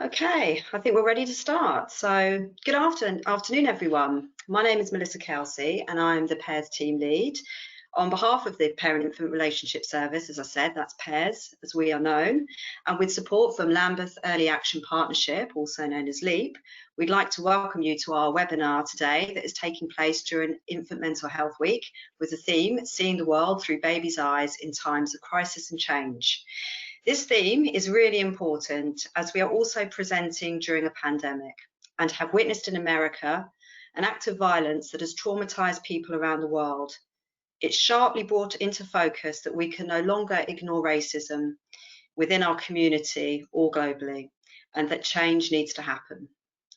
Okay, I think we're ready to start. So, good afternoon, everyone. My name is Melissa Kelsey, and I'm the PAIRS team lead. On behalf of the Parent-Infant Relationship Service, as I said, that's PAIRS, as we are known, and with support from Lambeth Early Action Partnership, also known as LEAP, we'd like to welcome you to our webinar today that is taking place during Infant Mental Health Week with the theme, Seeing the World Through Baby's Eyes in Times of Crisis and Change. This theme is really important as we are also presenting during a pandemic and have witnessed in America an act of violence that has traumatized people around the world. It's sharply brought into focus that we can no longer ignore racism within our community or globally, and that change needs to happen.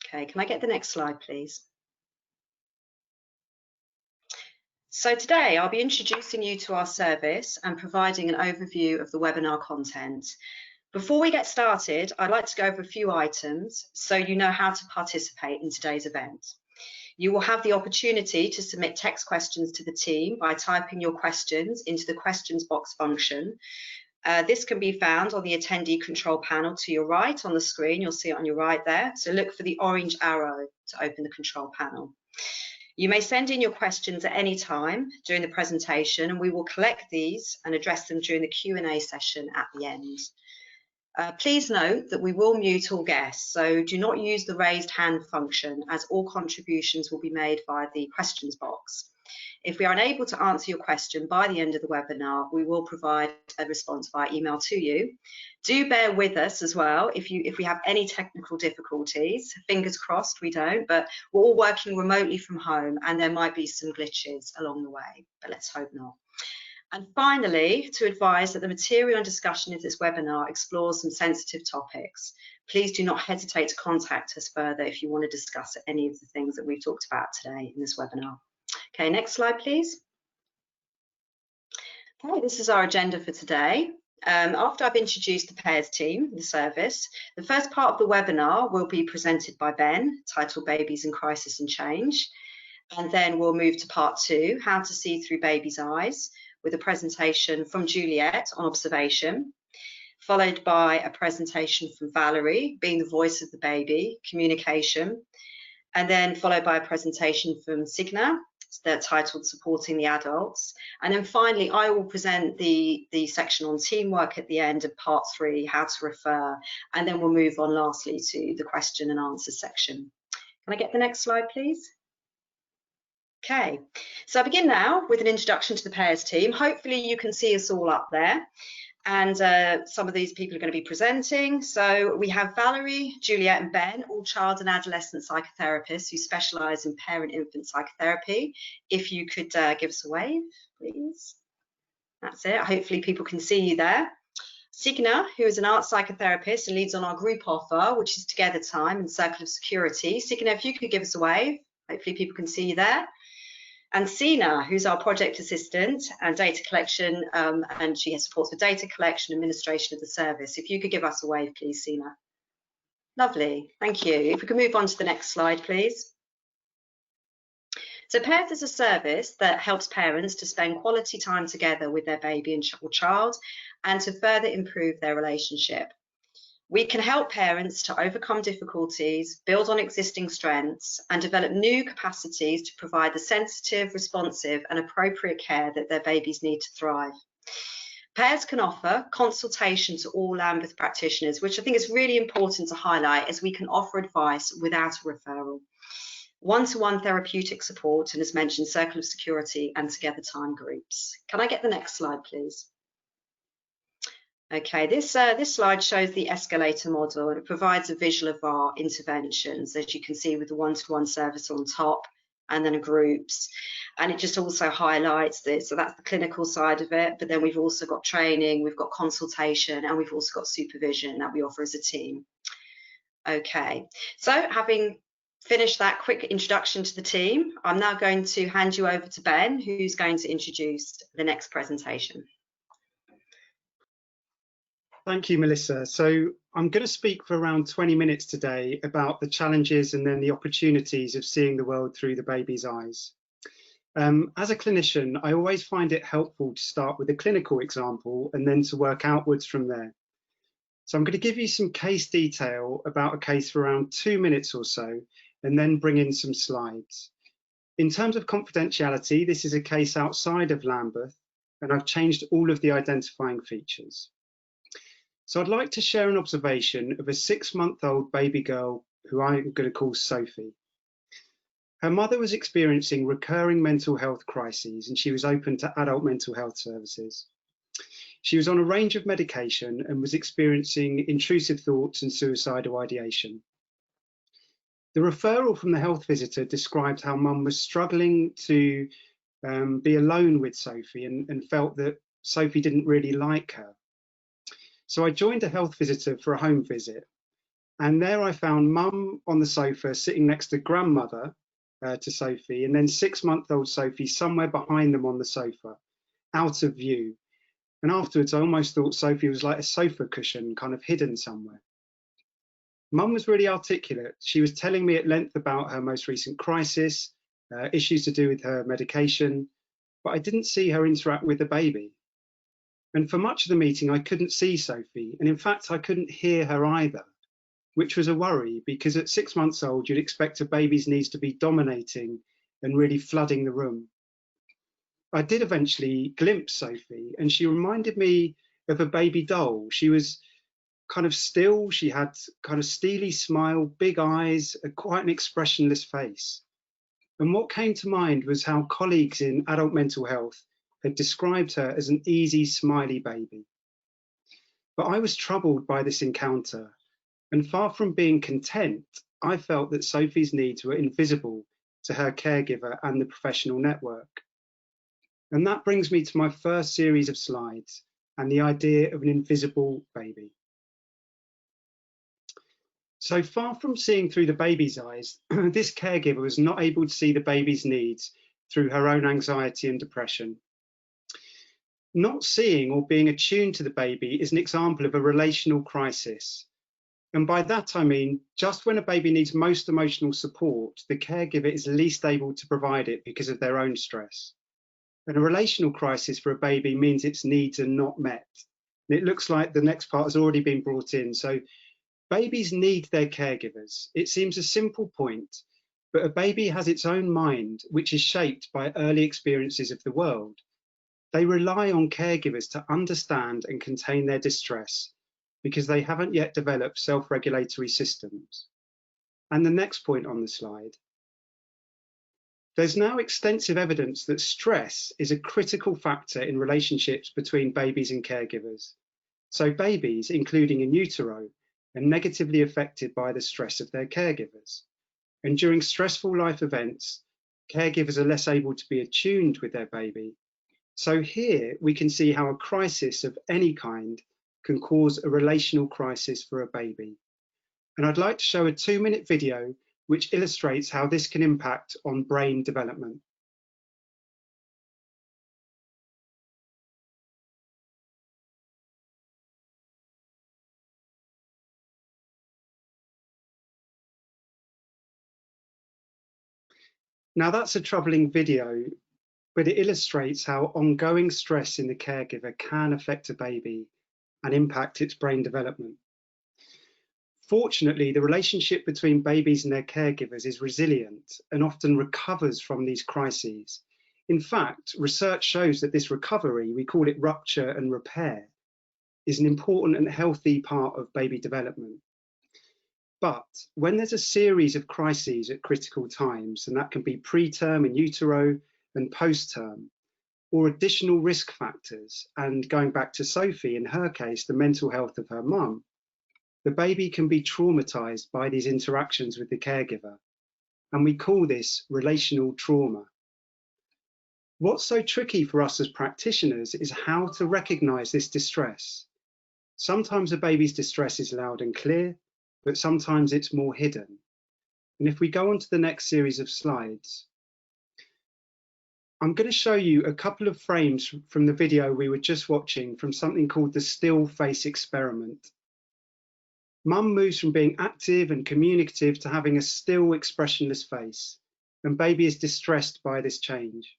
Okay, can I get the next slide, please? So today I'll be introducing you to our service and providing an overview of the webinar content. Before we get started, I'd like to go over a few items so you know how to participate in today's event. You will have the opportunity to submit text questions to the team by typing your questions into the questions box function. This can be found on the attendee control panel to your right on the screen. You'll see it on your right there. So look for the orange arrow to open the control panel. You may send in your questions at any time during the presentation, and we will collect these and address them during the Q&A session at the end. Please note that we will mute all guests, so do not use the raised hand function as all contributions will be made via the questions box. If we are unable to answer your question by the end of the webinar, we will provide a response via email to you. Do bear with us as well if we have any technical difficulties. Fingers crossed we don't, but we're all working remotely from home and there might be some glitches along the way, but let's hope not. And finally, to advise that the material and discussion of this webinar explores some sensitive topics. Please do not hesitate to contact us further if you want to discuss any of the things that we've talked about today in this webinar. Okay, next slide, please. Okay, this is our agenda for today. After I've introduced the PAIRS team, the service, the first part of the webinar will be presented by Ben, titled Babies in Crisis and Change. And then we'll move to part two, How to See Through Baby's Eyes, with a presentation from Juliet on observation, followed by a presentation from Valerie, being the voice of the baby, communication, and then followed by a presentation from Signa, they're titled Supporting the Adults. And then finally, I will present the section on teamwork at the end of part three, How to Refer, and then we'll move on lastly to the question and answer section. Can I get the next slide, please? Okay, so I begin now with an introduction to the PAIRS team. Hopefully you can see us all up there. And some of these people are going to be presenting. So we have Valerie, Juliet and Ben, all child and adolescent psychotherapists who specialise in parent-infant psychotherapy. If you could give us a wave, please. That's it. Hopefully people can see you there. Signa, who is an art psychotherapist and leads on our group offer, which is Together Time and Circle of Security. Signa, if you could give us a wave, hopefully people can see you there. And Sina, who's our project assistant and data collection, and she has supports for data collection, administration of the service. If you could give us a wave, please, Sina. Lovely, thank you. If we can move on to the next slide, please. So PAIRS is a service that helps parents to spend quality time together with their baby or child and to further improve their relationship. We can help parents to overcome difficulties, build on existing strengths, and develop new capacities to provide the sensitive, responsive, and appropriate care that their babies need to thrive. PAIRS can offer consultation to all Lambeth practitioners, which I think is really important to highlight, as we can offer advice without a referral. One-to-one therapeutic support, and as mentioned, Circle of Security and Together Time groups. Can I get the next slide, please? Okay, this slide shows the escalator model, and it provides a visual of our interventions, as you can see, with the one-to-one service on top and then groups. And it just also highlights this, so that's the clinical side of it, but then we've also got training, we've got consultation, and we've also got supervision that we offer as a team. Okay, so having finished that quick introduction to the team, I'm now going to hand you over to Ben, who's going to introduce the next presentation. Thank you, Melissa. So I'm going to speak for around 20 minutes today about the challenges and then the opportunities of seeing the world through the baby's eyes. As a clinician, I always find it helpful to start with a clinical example and then to work outwards from there. So I'm going to give you some case detail about a case for around 2 minutes or so, and then bring in some slides. In terms of confidentiality, this is a case outside of Lambeth, and I've changed all of the identifying features. So I'd like to share an observation of a 6-month-old baby girl who I'm going to call Sophie. Her mother was experiencing recurring mental health crises, and she was open to adult mental health services. She was on a range of medication and was experiencing intrusive thoughts and suicidal ideation. The referral from the health visitor described how mum was struggling to be alone with Sophie and felt that Sophie didn't really like her. So I joined a health visitor for a home visit, and there I found mum on the sofa sitting next to grandmother to Sophie, and then 6-month-old Sophie somewhere behind them on the sofa, out of view. And afterwards, I almost thought Sophie was like a sofa cushion, kind of hidden somewhere. Mum was really articulate. She was telling me at length about her most recent crisis, issues to do with her medication, but I didn't see her interact with the baby. And for much of the meeting, I couldn't see Sophie. And in fact, I couldn't hear her either, which was a worry, because at 6 months old, you'd expect a baby's needs to be dominating and really flooding the room. I did eventually glimpse Sophie, and she reminded me of a baby doll. She was kind of still, she had kind of steely smile, big eyes, quite an expressionless face. And what came to mind was how colleagues in adult mental health had described her as an easy, smiley baby. But I was troubled by this encounter, and far from being content, I felt that Sophie's needs were invisible to her caregiver and the professional network. And that brings me to my first series of slides and the idea of an invisible baby. So far from seeing through the baby's eyes, this caregiver was not able to see the baby's needs through her own anxiety and depression. Not seeing or being attuned to the baby is an example of a relational crisis. And by that, I mean, just when a baby needs most emotional support, the caregiver is least able to provide it because of their own stress. And a relational crisis for a baby means its needs are not met. And it looks like the next part has already been brought in. So babies need their caregivers. It seems a simple point, but a baby has its own mind, which is shaped by early experiences of the world. They rely on caregivers to understand and contain their distress because they haven't yet developed self-regulatory systems. And the next point on the slide. There's now extensive evidence that stress is a critical factor in relationships between babies and caregivers. So babies, including in utero, are negatively affected by the stress of their caregivers. And during stressful life events, caregivers are less able to be attuned with their baby. So here we can see how a crisis of any kind can cause a relational crisis for a baby. And I'd like to show a 2-minute video which illustrates how this can impact on brain development. Now that's a troubling video, but it illustrates how ongoing stress in the caregiver can affect a baby and impact its brain development. Fortunately, the relationship between babies and their caregivers is resilient and often recovers from these crises. In fact, research shows that this recovery, we call it rupture and repair, is an important and healthy part of baby development. But when there's a series of crises at critical times, and that can be preterm in utero and post-term, or additional risk factors, and going back to Sophie, in her case, the mental health of her mum, the baby can be traumatized by these interactions with the caregiver. And we call this relational trauma. What's so tricky for us as practitioners is how to recognize this distress. Sometimes a baby's distress is loud and clear, but sometimes it's more hidden. And if we go on to the next series of slides, I'm going to show you a couple of frames from the video we were just watching from something called the still face experiment. Mum moves from being active and communicative to having a still, expressionless face, and baby is distressed by this change.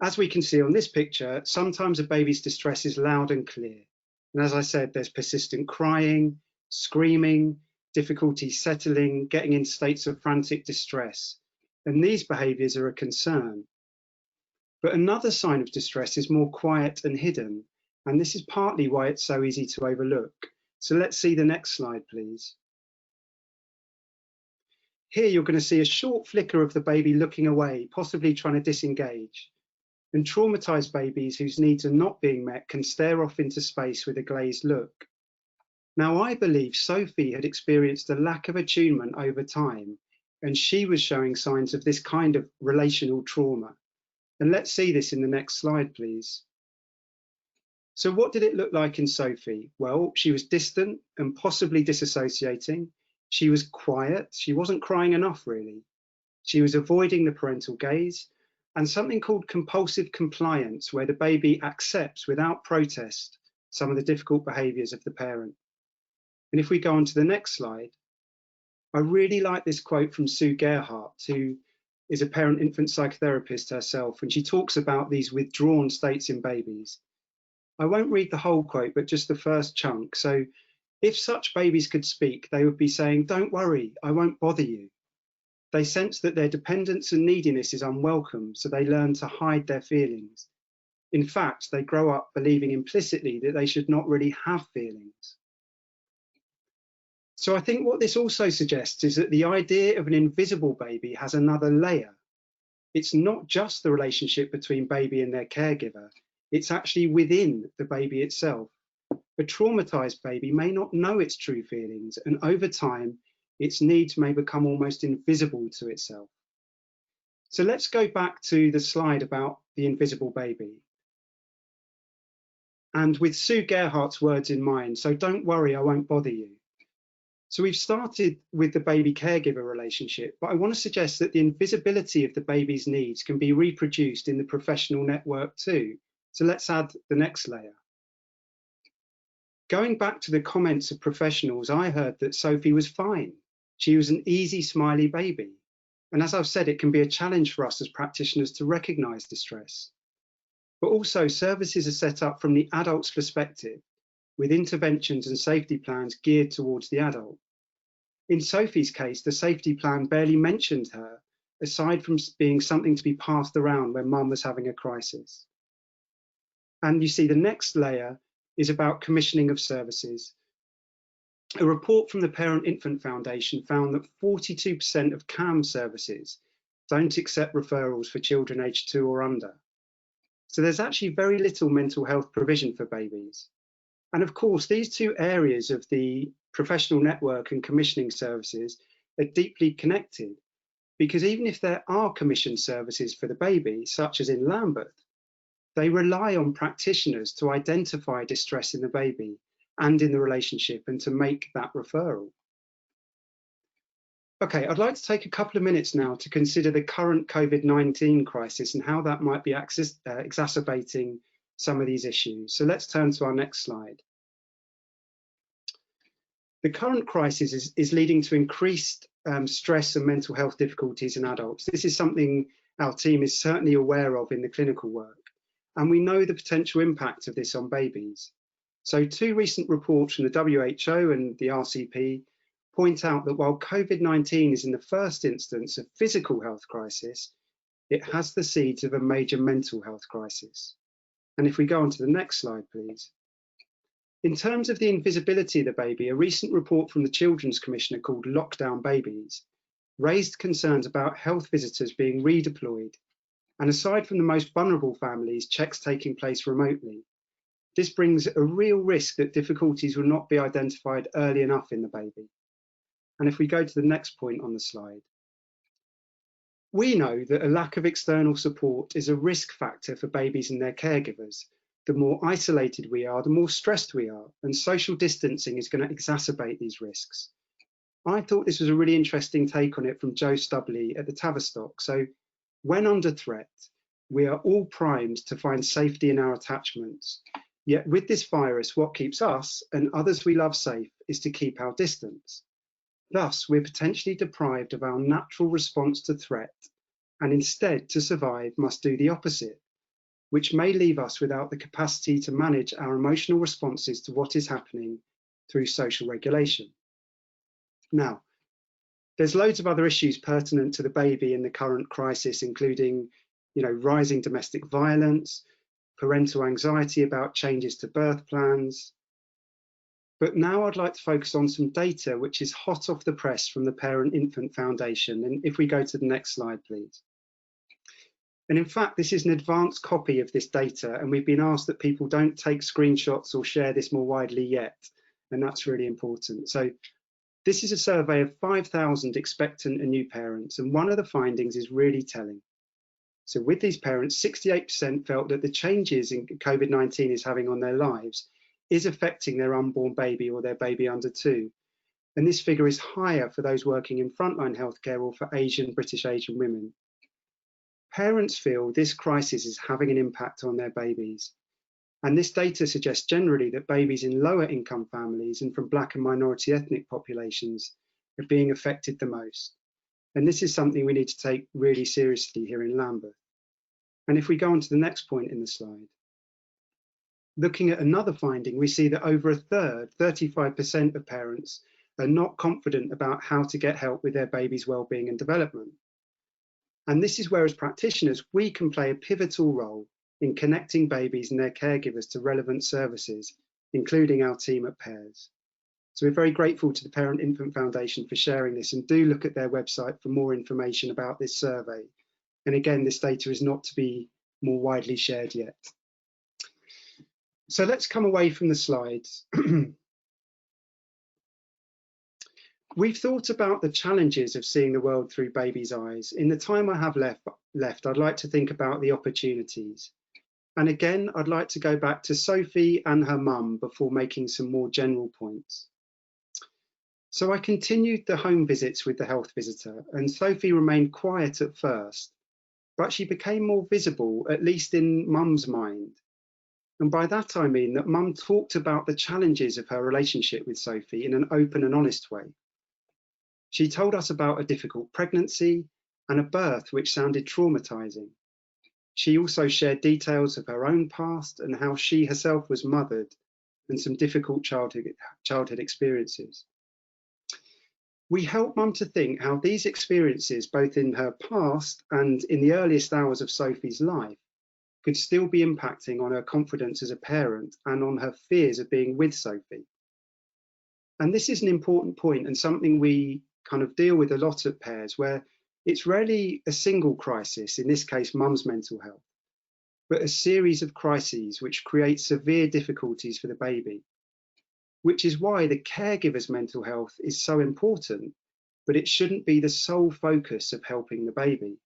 As we can see on this picture, sometimes a baby's distress is loud and clear, And as I said, there's persistent crying, screaming, difficulty settling, getting in states of frantic distress. And these behaviours are a concern. But another sign of distress is more quiet and hidden. And this is partly why it's so easy to overlook. So let's see the next slide, please. Here you're going to see a short flicker of the baby looking away, possibly trying to disengage. And traumatised babies whose needs are not being met can stare off into space with a glazed look. Now, I believe Sophie had experienced a lack of attunement over time, and she was showing signs of this kind of relational trauma. And let's see this in the next slide, please. So what did it look like in Sophie? Well, she was distant and possibly disassociating. She was quiet. She wasn't crying enough, really. She was avoiding the parental gaze, and something called compulsive compliance, where the baby accepts without protest some of the difficult behaviours of the parent. And if we go on to the next slide, I really like this quote from Sue Gerhardt, who is a parent-infant psychotherapist herself, and she talks about these withdrawn states in babies. I won't read the whole quote, but just the first chunk. So, if such babies could speak, they would be saying, "Don't worry, I won't bother you." They sense that their dependence and neediness is unwelcome, so they learn to hide their feelings. In fact, they grow up believing implicitly that they should not really have feelings. So I think what this also suggests is that the idea of an invisible baby has another layer. It's not just the relationship between baby and their caregiver, it's actually within the baby itself. A traumatised baby may not know its true feelings, and over time, its needs may become almost invisible to itself. So let's go back to the slide about the invisible baby. And with Sue Gerhardt's words in mind, so don't worry, I won't bother you. So we've started with the baby-caregiver relationship, but I want to suggest that the invisibility of the baby's needs can be reproduced in the professional network too. So let's add the next layer. Going back to the comments of professionals, I heard that Sophie was fine. She was an easy, smiley baby. And as I've said, it can be a challenge for us as practitioners to recognise distress. But also, services are set up from the adult's perspective, with interventions and safety plans geared towards the adult. In Sophie's case, the safety plan barely mentioned her, aside from being something to be passed around when mum was having a crisis. And you see the next layer is about commissioning of services. A report from the Parent-Infant Foundation found that 42% of CAM services don't accept referrals for children aged 2 or under. So there's actually very little mental health provision for babies. And of course, these two areas of the professional network and commissioning services are deeply connected, because even if there are commissioned services for the baby, such as in Lambeth, they rely on practitioners to identify distress in the baby and in the relationship and to make that referral. Okay, I'd like to take a couple of minutes now to consider the current COVID-19 crisis and how that might be exacerbating some of these issues. So let's turn to our next slide. The current crisis is leading to increased stress and mental health difficulties in adults. This is something our team is certainly aware of in the clinical work, and we know the potential impact of this on babies. So 2 recent reports from the WHO and the RCP point out that while COVID-19 is in the first instance a physical health crisis, it has the seeds of a major mental health crisis. And if we go on to the next slide, please. In terms of the invisibility of the baby, a recent report from the Children's Commissioner called Lockdown Babies raised concerns about health visitors being redeployed, and aside from the most vulnerable families, checks taking place remotely. This brings a real risk that difficulties will not be identified early enough in the baby. And if we go to the next point on the slide, we know that a lack of external support is a risk factor for babies and their caregivers. The more isolated we are, the more stressed we are, and social distancing is going to exacerbate these risks. I thought this was a really interesting take on it from Joe Stubley at the Tavistock. So when under threat, we are all primed to find safety in our attachments. Yet with this virus, what keeps us and others we love safe is to keep our distance. Thus, we're potentially deprived of our natural response to threat, and instead, to survive, must do the opposite. which may leave us without the capacity to manage our emotional responses to what is happening through social regulation. Now, there's loads of other issues pertinent to the baby in the current crisis, including, rising domestic violence, parental anxiety about changes to birth plans. But now I'd like to focus on some data which is hot off the press from the Parent Infant Foundation. And if we go to the next slide, please. And in fact, this is an advanced copy of this data, and we've been asked that people don't take screenshots or share this more widely yet, and that's really important. So this is a survey of 5,000 expectant and new parents, and one of the findings is really telling. So with these parents, 68% felt that the changes in COVID-19 is having on their lives is affecting their unborn baby or their baby under 2. And this figure is higher for those working in frontline healthcare or for British Asian women. Parents feel this crisis is having an impact on their babies. And this data suggests generally that babies in lower income families and from Black and minority ethnic populations are being affected the most. And this is something we need to take really seriously here in Lambeth. And if we go on to the next point in the slide, looking at another finding, we see that over a third, 35% of parents are not confident about how to get help with their baby's well-being and development. And this is where, as practitioners, we can play a pivotal role in connecting babies and their caregivers to relevant services, including our team at PAIRS. So we're very grateful to the Parent Infant Foundation for sharing this, and do look at their website for more information about this survey. And again, this data is not to be more widely shared yet. So let's come away from the slides. We've thought about the challenges of seeing the world through baby's eyes. In the time I have left, I'd like to think about the opportunities. And again, I'd like to go back to Sophie and her mum before making some more general points. So I continued the home visits with the health visitor, and Sophie remained quiet at first, but she became more visible, at least in mum's mind. And by that I mean that mum talked about the challenges of her relationship with Sophie in an open and honest way. She told us about a difficult pregnancy and a birth which sounded traumatizing. She also shared details of her own past and how she herself was mothered, and some difficult childhood experiences. We helped mum to think how these experiences, both in her past and in the earliest hours of Sophie's life, could still be impacting on her confidence as a parent and on her fears of being with Sophie. And this is an important point, and something we kind of deal with a lot at PAIRS, where it's rarely a single crisis, in this case mum's mental health, but a series of crises which create severe difficulties for the baby, which is why the caregiver's mental health is so important, but it shouldn't be the sole focus of helping the baby.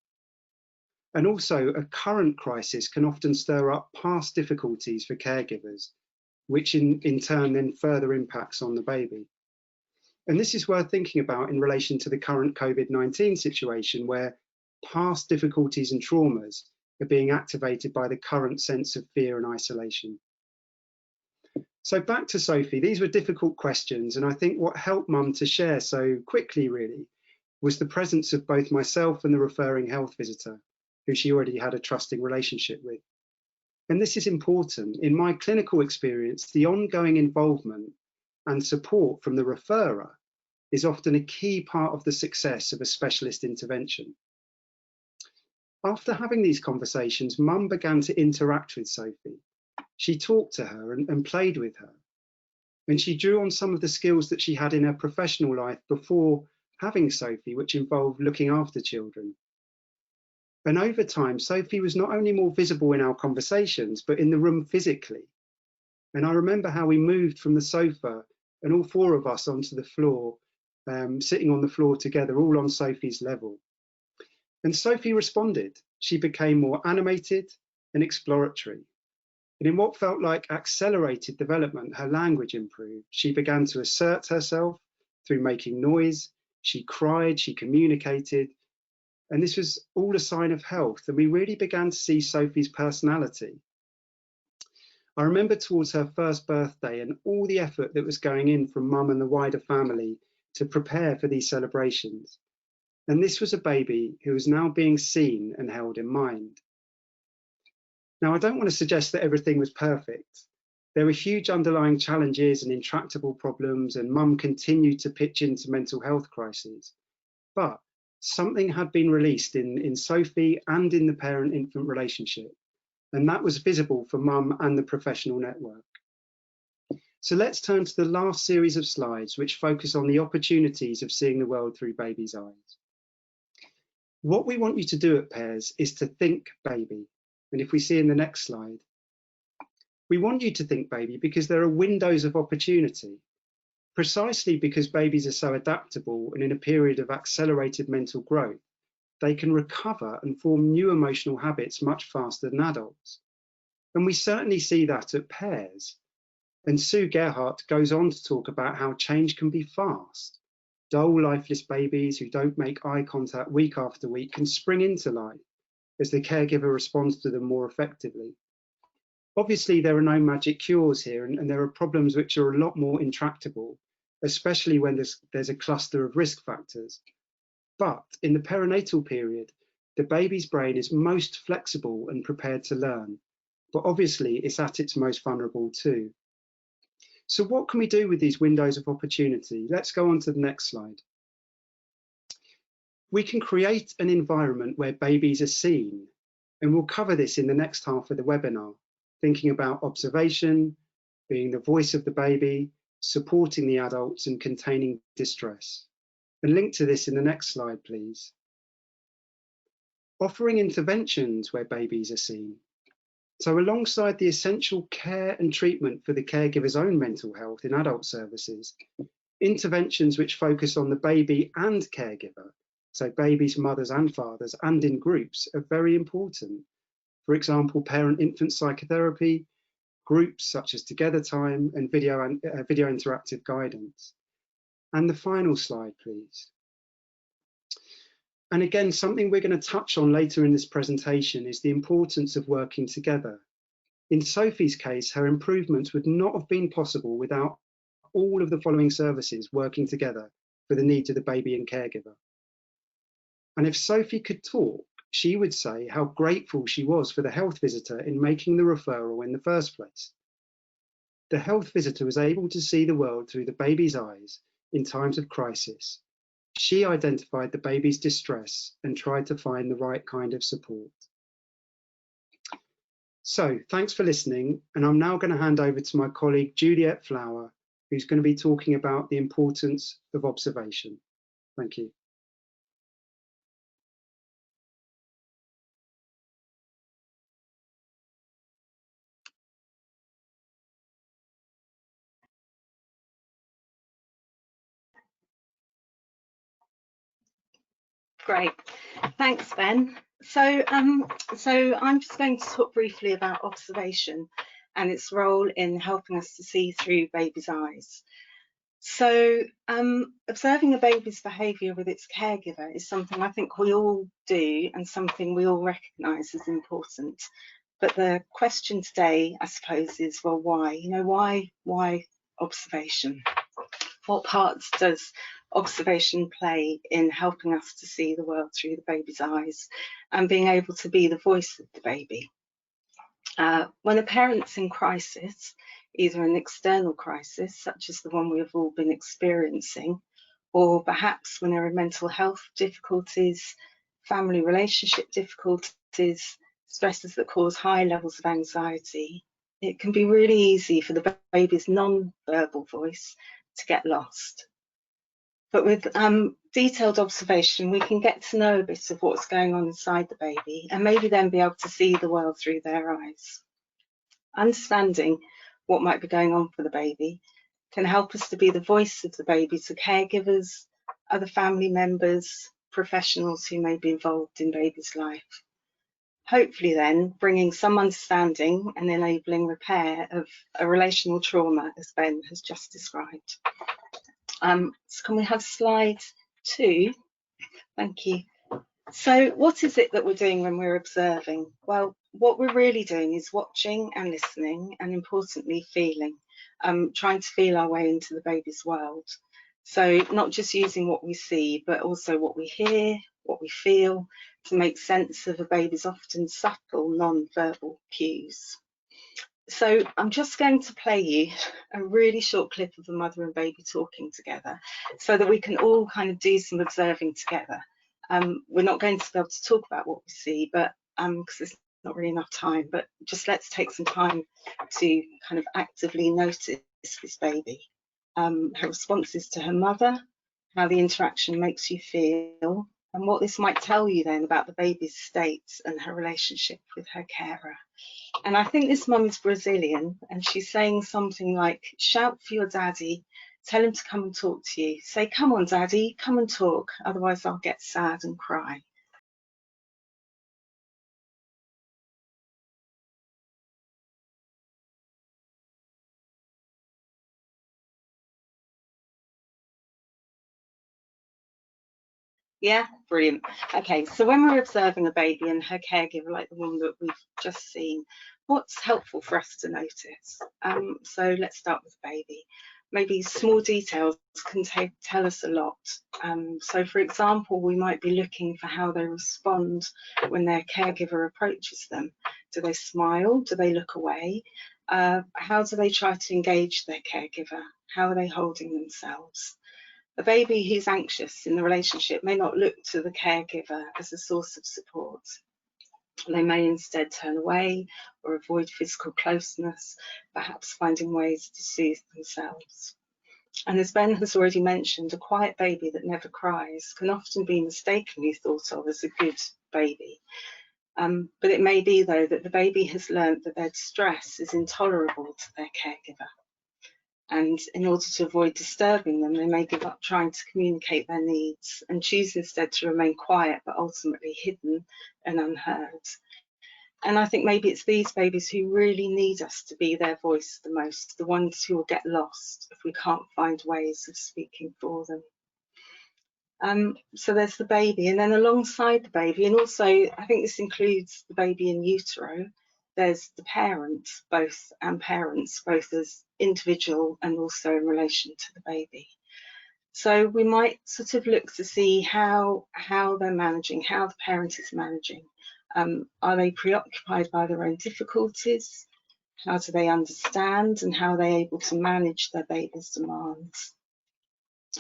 And also, a current crisis can often stir up past difficulties for caregivers, which in turn then further impacts on the baby. And this is worth thinking about in relation to the current COVID-19 situation, where past difficulties and traumas are being activated by the current sense of fear and isolation. So back to Sophie, these were difficult questions, and I think what helped mum to share so quickly really was the presence of both myself and the referring health visitor, who she already had a trusting relationship with. And this is important. In my clinical experience, the ongoing involvement and support from the referrer is often a key part of the success of a specialist intervention. After having these conversations, mum began to interact with Sophie. She talked to her and played with her. And she drew on some of the skills that she had in her professional life before having Sophie, which involved looking after children. And over time, Sophie was not only more visible in our conversations, but in the room physically. And I remember how we moved from the sofa and all four of us onto the floor, sitting on the floor together, all on Sophie's level. And Sophie responded. She became more animated and exploratory. And in what felt like accelerated development, her language improved. She began to assert herself through making noise. She cried, she communicated. And this was all a sign of health. And we really began to see Sophie's personality. I remember towards her first birthday and all the effort that was going in from mum and the wider family to prepare for these celebrations. And this was a baby who was now being seen and held in mind. Now, I don't want to suggest that everything was perfect. There were huge underlying challenges and intractable problems, and mum continued to pitch into mental health crises. But something had been released in Sophie and in the parent-infant relationship, and that was visible for mum and the professional network. So let's turn to the last series of slides, which focus on the opportunities of seeing the world through baby's eyes. What we want you to do at Pairs is to think baby. And if we see in the next slide, we want you to think baby because there are windows of opportunity, precisely because babies are so adaptable and in a period of accelerated mental growth, they can recover and form new emotional habits much faster than adults. And we certainly see that at Pairs. And Sue Gerhardt goes on to talk about how change can be fast. Dull, lifeless babies who don't make eye contact week after week can spring into life as the caregiver responds to them more effectively. Obviously, there are no magic cures here, and there are problems which are a lot more intractable, especially when there's a cluster of risk factors. But in the perinatal period, the baby's brain is most flexible and prepared to learn, but obviously it's at its most vulnerable too. So what can we do with these windows of opportunity? Let's go on to the next slide. We can create an environment where babies are seen, and we'll cover this in the next half of the webinar, thinking about observation, being the voice of the baby, supporting the adults, and containing distress. And link to this in the next slide, please. Offering interventions where babies are seen. So alongside the essential care and treatment for the caregiver's own mental health in adult services, interventions which focus on the baby and caregiver, so babies, mothers and fathers, and in groups, are very important. For example, parent-infant psychotherapy, groups such as Together Time, and video interactive guidance. And the final slide, please. And again, something we're going to touch on later in this presentation is the importance of working together. In Sophie's case, her improvements would not have been possible without all of the following services working together for the needs of the baby and caregiver. And if Sophie could talk, she would say how grateful she was for the health visitor in making the referral in the first place. The health visitor was able to see the world through the baby's eyes in times of crisis. She identified the baby's distress and tried to find the right kind of support. So thanks for listening, and I'm now going to hand over to my colleague Juliet Flower, who's going to be talking about the importance of observation. Thank you. Great, thanks, Ben. So I'm just going to talk briefly about observation and its role in helping us to see through baby's eyes. So observing a baby's behaviour with its caregiver is something I think we all do and something we all recognise as important. But the question today, I suppose, is, well, why? You know, why observation? What parts does observation play in helping us to see the world through the baby's eyes and being able to be the voice of the baby? When a parent's in crisis, either an external crisis, such as the one we have all been experiencing, or perhaps when there are mental health difficulties, family relationship difficulties, stresses that cause high levels of anxiety, it can be really easy for the baby's non-verbal voice to get lost. But with detailed observation, we can get to know a bit of what's going on inside the baby and maybe then be able to see the world through their eyes. Understanding what might be going on for the baby can help us to be the voice of the baby to caregivers, other family members, professionals who may be involved in baby's life. Hopefully then bringing some understanding and enabling repair of a relational trauma, as Ben has just described. So can we have slide 2? Thank you. So what is it that we're doing when we're observing? Well, what we're really doing is watching and listening, and importantly feeling, trying to feel our way into the baby's world. So not just using what we see, but also what we hear, what we feel, to make sense of a baby's often subtle non-verbal cues. So I'm just going to play you a really short clip of a mother and baby talking together so that we can all kind of do some observing together. We're not going to be able to talk about what we see, but because there's not really enough time, but just let's take some time to kind of actively notice this baby, her responses to her mother, how the interaction makes you feel, and what this might tell you then about the baby's state and her relationship with her carer. And I think this mum is Brazilian, and she's saying something like, shout for your daddy, tell him to come and talk to you. Say, come on, daddy, come and talk, otherwise I'll get sad and cry. Yeah, brilliant. Okay, so when we're observing a baby and her caregiver, like the one that we've just seen, what's helpful for us to notice? So let's start with the baby. Maybe small details can tell us a lot. So for example, we might be looking for how they respond when their caregiver approaches them. Do they smile? Do they look away? How do they try to engage their caregiver? How are they holding themselves? A baby who's anxious in the relationship may not look to the caregiver as a source of support. They may instead turn away or avoid physical closeness, perhaps finding ways to soothe themselves. And as Ben has already mentioned, a quiet baby that never cries can often be mistakenly thought of as a good baby. But it may be, though, that the baby has learned that their distress is intolerable to their caregiver. And in order to avoid disturbing them, they may give up trying to communicate their needs and choose instead to remain quiet, but ultimately hidden and unheard. And I think maybe it's these babies who really need us to be their voice the most, the ones who will get lost if we can't find ways of speaking for them. So there's the baby, and then alongside the baby, and also I think this includes the baby in utero, there's the parents, both as individual and also in relation to the baby. So we might sort of look to see how they're managing, how the parent is managing. Are they preoccupied by their own difficulties? How do they understand, and how are they able to manage their baby's demands?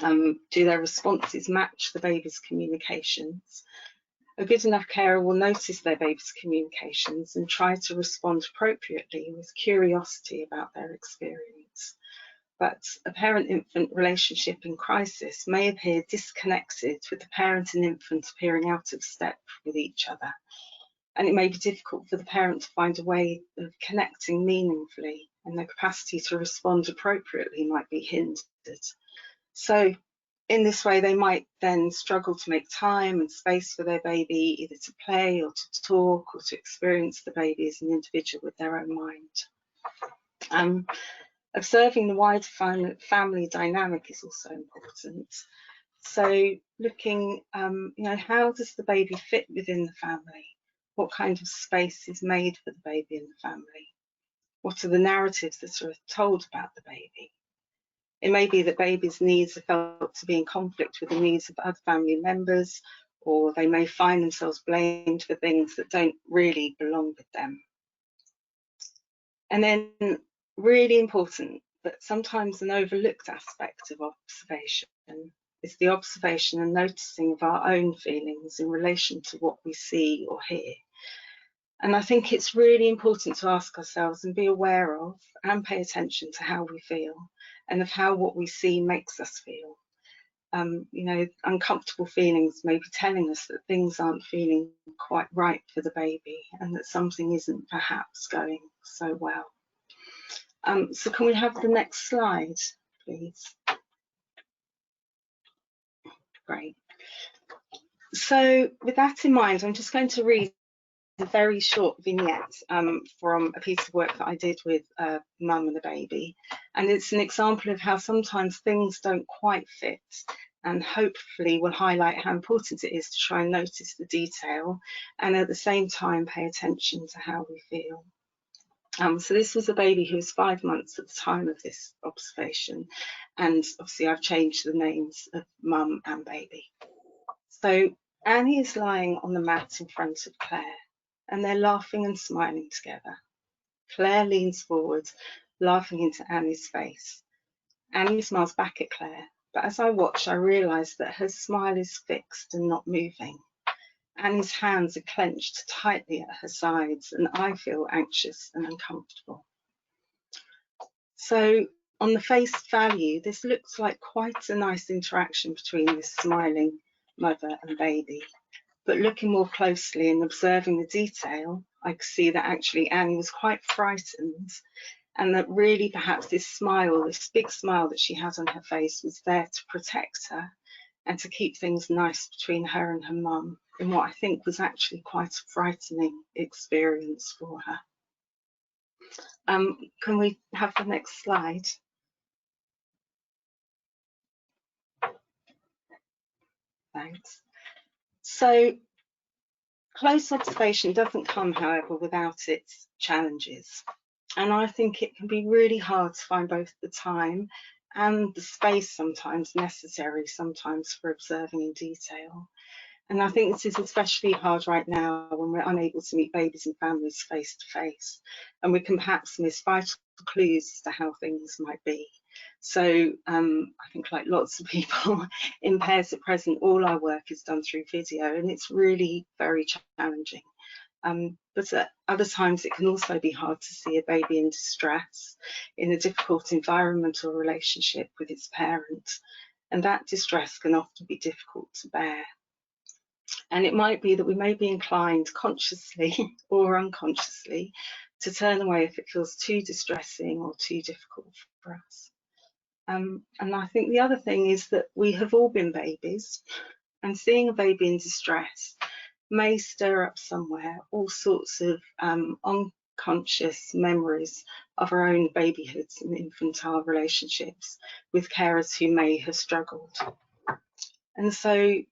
Do their responses match the baby's communications? A good enough carer will notice their baby's communications and try to respond appropriately with curiosity about their experience. But a parent-infant relationship in crisis may appear disconnected, with the parent and infant appearing out of step with each other. And it may be difficult for the parent to find a way of connecting meaningfully, and their capacity to respond appropriately might be hindered. So in this way, they might then struggle to make time and space for their baby, either to play or to talk or to experience the baby as an individual with their own mind. Observing the wider family dynamic is also important. So looking, how does the baby fit within the family? What kind of space is made for the baby in the family? What are the narratives that are told about the baby? It may be that babies' needs are felt to be in conflict with the needs of other family members, or they may find themselves blamed for things that don't really belong with them. And then, really important, but sometimes an overlooked aspect of observation, is the observation and noticing of our own feelings in relation to what we see or hear. And I think it's really important to ask ourselves and be aware of and pay attention to how we feel and of how what we see makes us feel. Uncomfortable feelings may be telling us that things aren't feeling quite right for the baby and that something isn't perhaps going so well. So can we have the next slide, please? Great. So with that in mind, I'm just going to read a very short vignette from a piece of work that I did with a mum and a baby. And it's an example of how sometimes things don't quite fit, and hopefully will highlight how important it is to try and notice the detail and at the same time pay attention to how we feel. So this was a baby who was 5 months at the time of this observation, and obviously I've changed the names of mum and baby. So Annie is lying on the mat in front of Claire, and they're laughing and smiling together. Claire leans forward, laughing into Annie's face. Annie smiles back at Claire, but as I watch, I realise that her smile is fixed and not moving. Annie's hands are clenched tightly at her sides, and I feel anxious and uncomfortable. So, on the face value, this looks like quite a nice interaction between this smiling mother and baby. But looking more closely and observing the detail, I could see that actually Annie was quite frightened, and that really perhaps this smile, this big smile that she had on her face, was there to protect her and to keep things nice between her and her mum in what I think was actually quite a frightening experience for her. Can we have the next slide? Thanks. So, close observation doesn't come, however, without its challenges. And I think it can be really hard to find both the time and the space sometimes necessary sometimes for observing in detail. And I think this is especially hard right now when we're unable to meet babies and families face to face, and we can perhaps miss vital clues as to how things might be. So I think, like lots of people in Pairs at present, all our work is done through video, and it's really very challenging. But at other times it can also be hard to see a baby in distress, in a difficult environment or relationship with its parent, and that distress can often be difficult to bear. And it might be that we may be inclined consciously or unconsciously to turn away if it feels too distressing or too difficult for us. And I think the other thing is that we have all been babies, and seeing a baby in distress may stir up somewhere all sorts of unconscious memories of our own babyhoods and infantile relationships with carers who may have struggled. And so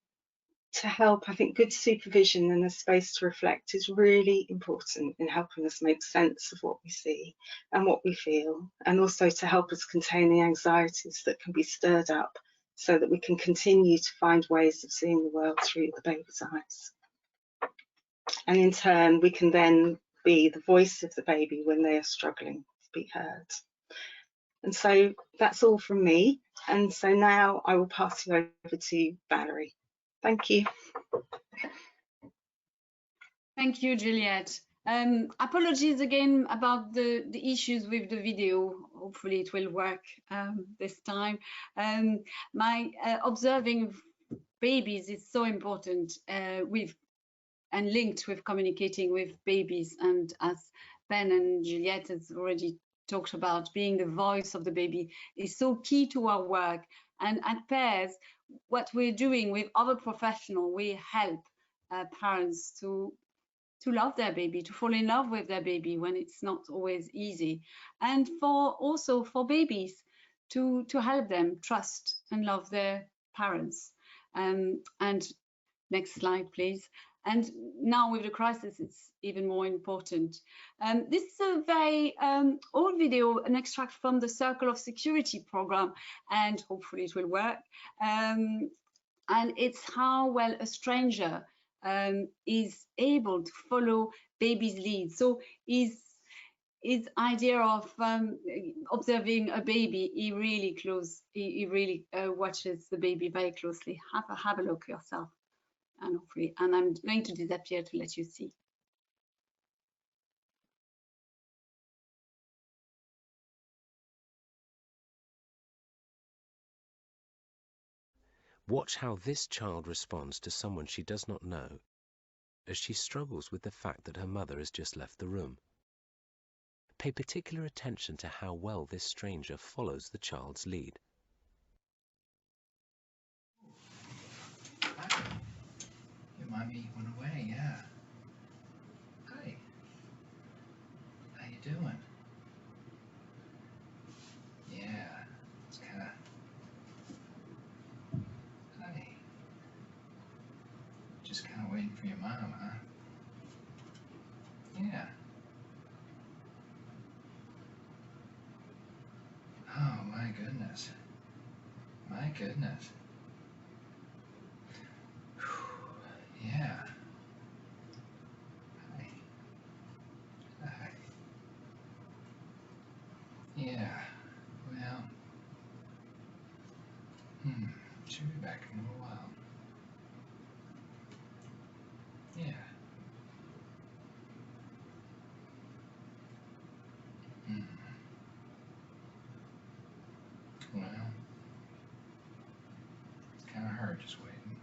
to help, I think good supervision and a space to reflect is really important in helping us make sense of what we see and what we feel, and also to help us contain the anxieties that can be stirred up so that we can continue to find ways of seeing the world through the baby's eyes. And in turn, we can then be the voice of the baby when they are struggling to be heard. And so that's all from me. And so now I will pass you over to Valerie. Thank you. Thank you, Juliet. Apologies again about the issues with the video. Hopefully it will work this time. My observing babies is so important and linked with communicating with babies. And as Ben and Juliet has already talked about, being the voice of the baby is so key to our work. And at Pairs, what we're doing with other professionals, we help parents to love their baby, to fall in love with their baby when it's not always easy, and also for babies to help them trust and love their parents. And next slide, please. And now with the crisis, it's even more important. This is a very old video, an extract from the Circle of Security program, and hopefully it will work. And it's how well a stranger is able to follow baby's lead. So his idea of observing a baby, he really watches the baby very closely. Have a look yourself, and hopefully, and I'm going to disappear to let you see. Watch how this child responds to someone she does not know, as she struggles with the fact that her mother has just left the room. Pay particular attention to how well this stranger follows the child's lead. Your mommy went away, yeah. Hi. How you doing? Yeah, it's kinda... Hi. Just kinda waiting for your mom, huh? Yeah. Oh, my goodness. My goodness. Should be back in a little while. Yeah. Well, it's kind of hard just waiting.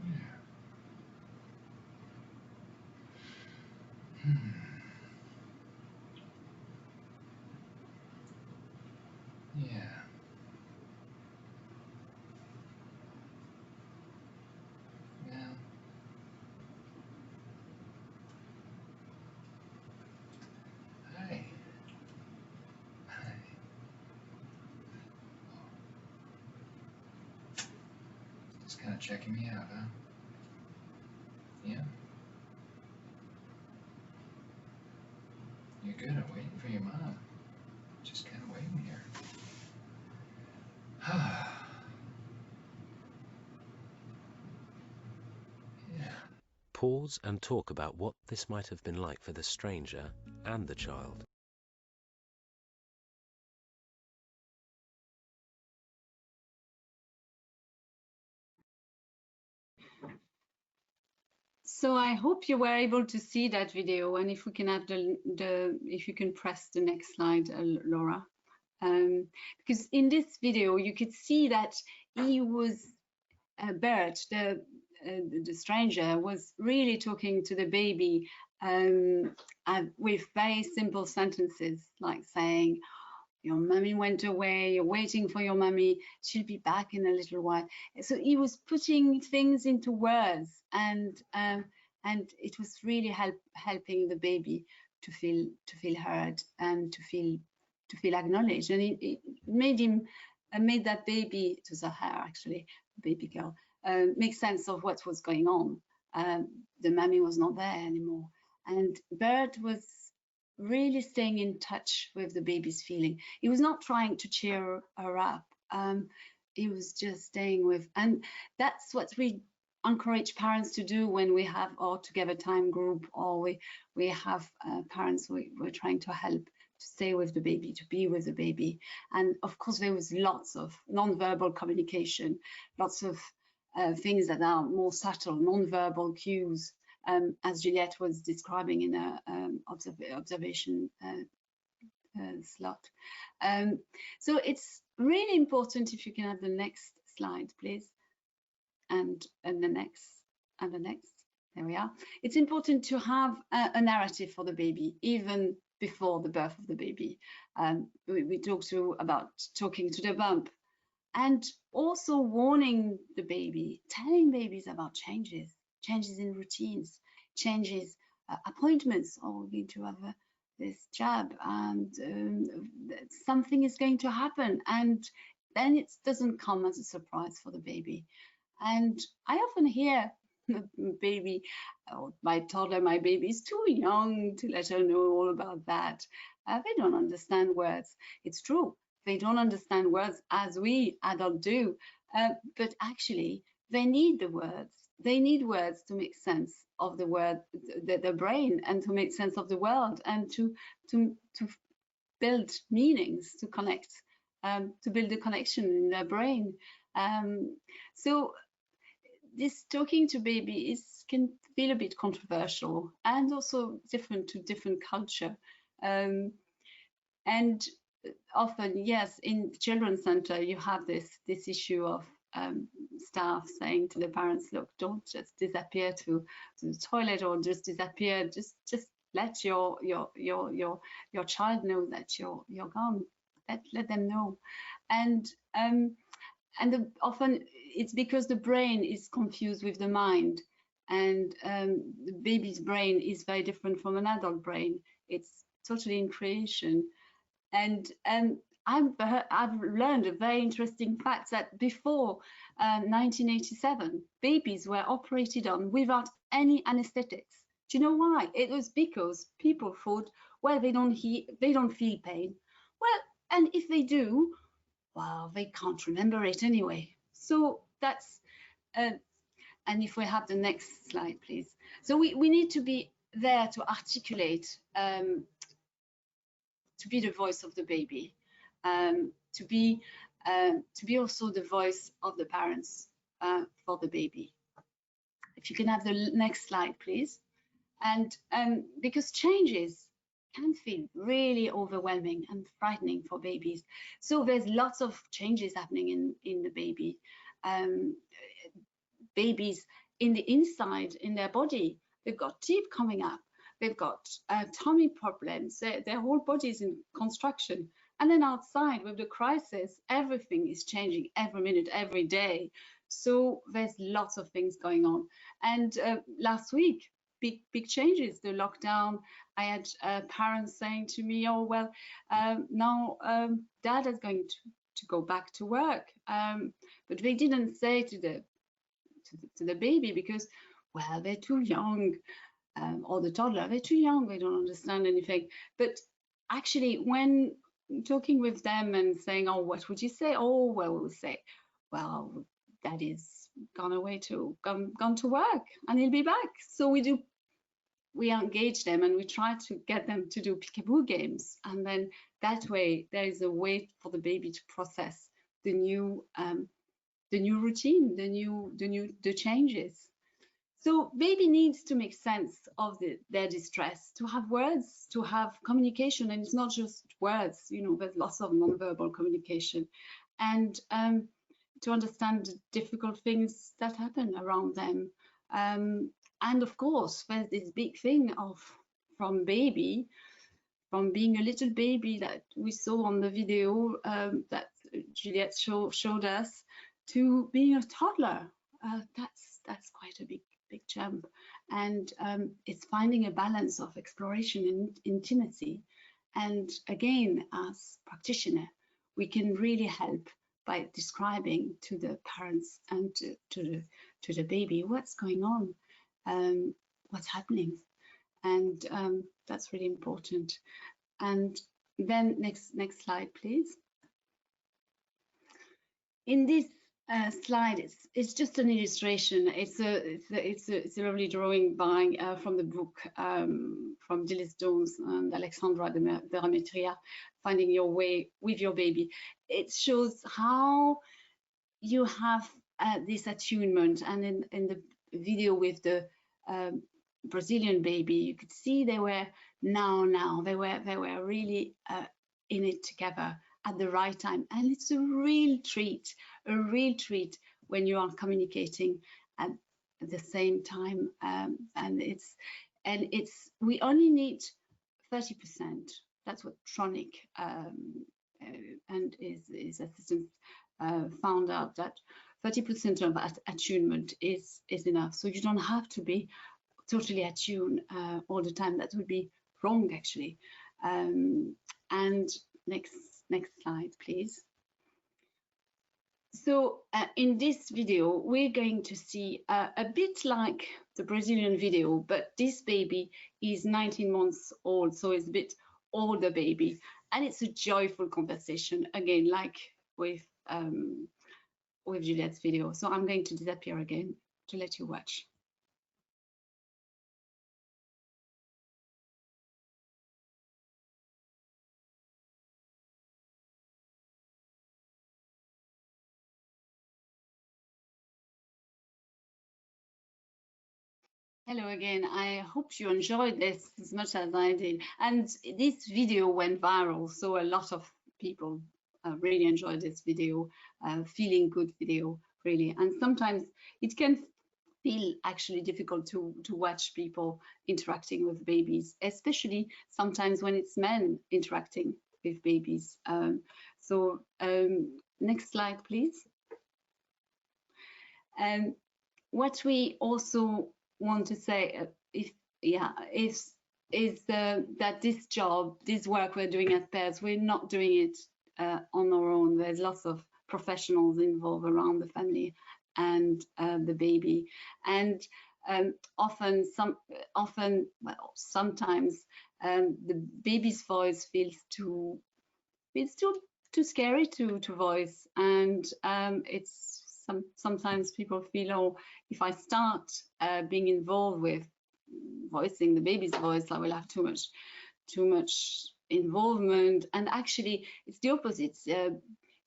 Yeah. Yeah. Well. Hi. Hi. Just kind of checking me out, huh? Yeah. You're good. I'm waiting for your mom. Just kind of waiting here. Yeah. Pause and talk about what this might have been like for the stranger and the child. So I hope you were able to see that video, and if we can have if you can press the next slide, Laura, because in this video you could see that he was Bert, the stranger, was really talking to the baby with very simple sentences, like saying, "Your mummy went away, you're waiting for your mummy, she'll be back in a little while." So he was putting things into words, and it was really helping the baby to feel heard and to feel acknowledged. And it made that baby, it was a her actually, baby girl, make sense of what was going on. The mummy was not there anymore, and Bert was really staying in touch with the baby's feeling. He was not trying to cheer her up. He was just staying with, and that's what we encourage parents to do when we have our Together Time group, or we have parents we're trying to help to stay with the baby, to be with the baby. And of course, there was lots of non-verbal communication, lots of things that are more subtle, non-verbal cues, as Juliette was describing in her observation slot. So it's really important, if you can have the next slide, please, and the next, and the next. There we are. It's important to have a narrative for the baby, even before the birth of the baby. We talked about talking to the bump, and also warning the baby, telling babies about changes in routines, changes, appointments. Oh, we're going to have this jab, and something is going to happen, and then it doesn't come as a surprise for the baby. And I often hear baby, or my toddler, my baby is too young to let her know all about that. They don't understand words. It's true. They don't understand words as we adults do, but actually they need the words. They need words to make sense of the word, the brain, and to make sense of the world, and to build meanings, to connect, to build a connection in their brain. So this talking to baby can feel a bit controversial and also different to different culture. And often, yes, in children's center, you have this issue of staff saying to the parents, look, don't just disappear to the toilet, or just disappear, just let your child know that you're gone. Let them know. And often it's because the brain is confused with the mind, and the baby's brain is very different from an adult brain. It's totally in creation. And I've learned a very interesting fact that before 1987, babies were operated on without any anesthetics. Do you know why? It was because people thought, well, they don't feel pain. Well, and if they do, well, they can't remember it anyway. So that's, and if we have the next slide, please. So we need to be there to articulate, to be the voice of the baby, to be to be also the voice of the parents for the baby. If you can have the next slide, please. And because changes can feel really overwhelming and frightening for babies. So there's lots of changes happening in the baby. Babies in the inside, in their body, they've got teeth coming up, they've got tummy problems, their whole body is in construction. And then outside with the crisis, everything is changing every minute, every day. So there's lots of things going on. And last week, big changes, the lockdown. I had parents saying to me, oh, well, now dad is going to go back to work. But they didn't say to the baby because, well, they're too young, or the toddler, they're too young, they don't understand anything. But actually, when talking with them and saying, oh, what would you say? Oh, well, we'll say, well, daddy's gone to work and he'll be back. So we engage them and we try to get them to do peekaboo games, and then that way there is a way for the baby to process the new routine, the changes. So baby needs to make sense of their distress, to have words, to have communication, and it's not just words, you know, there's lots of non-verbal communication, and to understand the difficult things that happen around them. And of course, there's this big thing from being a little baby that we saw on the video that Juliette showed us, to being a toddler. That's quite a big jump, and it's finding a balance of exploration and intimacy. And again, as practitioner, we can really help by describing to the parents and to the baby what's going on, what's happening, and that's really important. And then next slide, please. In this slide, it's just an illustration. It's a lovely drawing by from the book from Gilles Jones and Alexandra de Remetria, Finding Your Way with Your Baby. It shows how you have this attunement, and in the video with the Brazilian baby, you could see they were they were really in it together at the right time, and it's a real treat when you are communicating at the same time. And we only need 30%. That's what Tronic and his assistant found out, that 30% of attunement is enough. So you don't have to be totally attuned all the time. That would be wrong, actually. And next slide, please. So in this video, we're going to see a bit like the Brazilian video, but this baby is 19 months old, so it's a bit older baby, and it's a joyful conversation, again, like with Juliette's video. So I'm going to disappear again to let you watch. Hello again. I hope you enjoyed this as much as I did. And this video went viral, so a lot of people really enjoyed this video, feeling good video, really. And sometimes it can feel actually difficult to watch people interacting with babies, especially sometimes when it's men interacting with babies. Next slide, please. What we also want to say is that this work we're doing at Pairs, we're not doing it on our own. There's lots of professionals involved around the family and the baby, and sometimes the baby's voice feels too scary to voice, and sometimes people feel, oh, if I start being involved with voicing the baby's voice, I will have too much involvement. And actually, it's the opposite.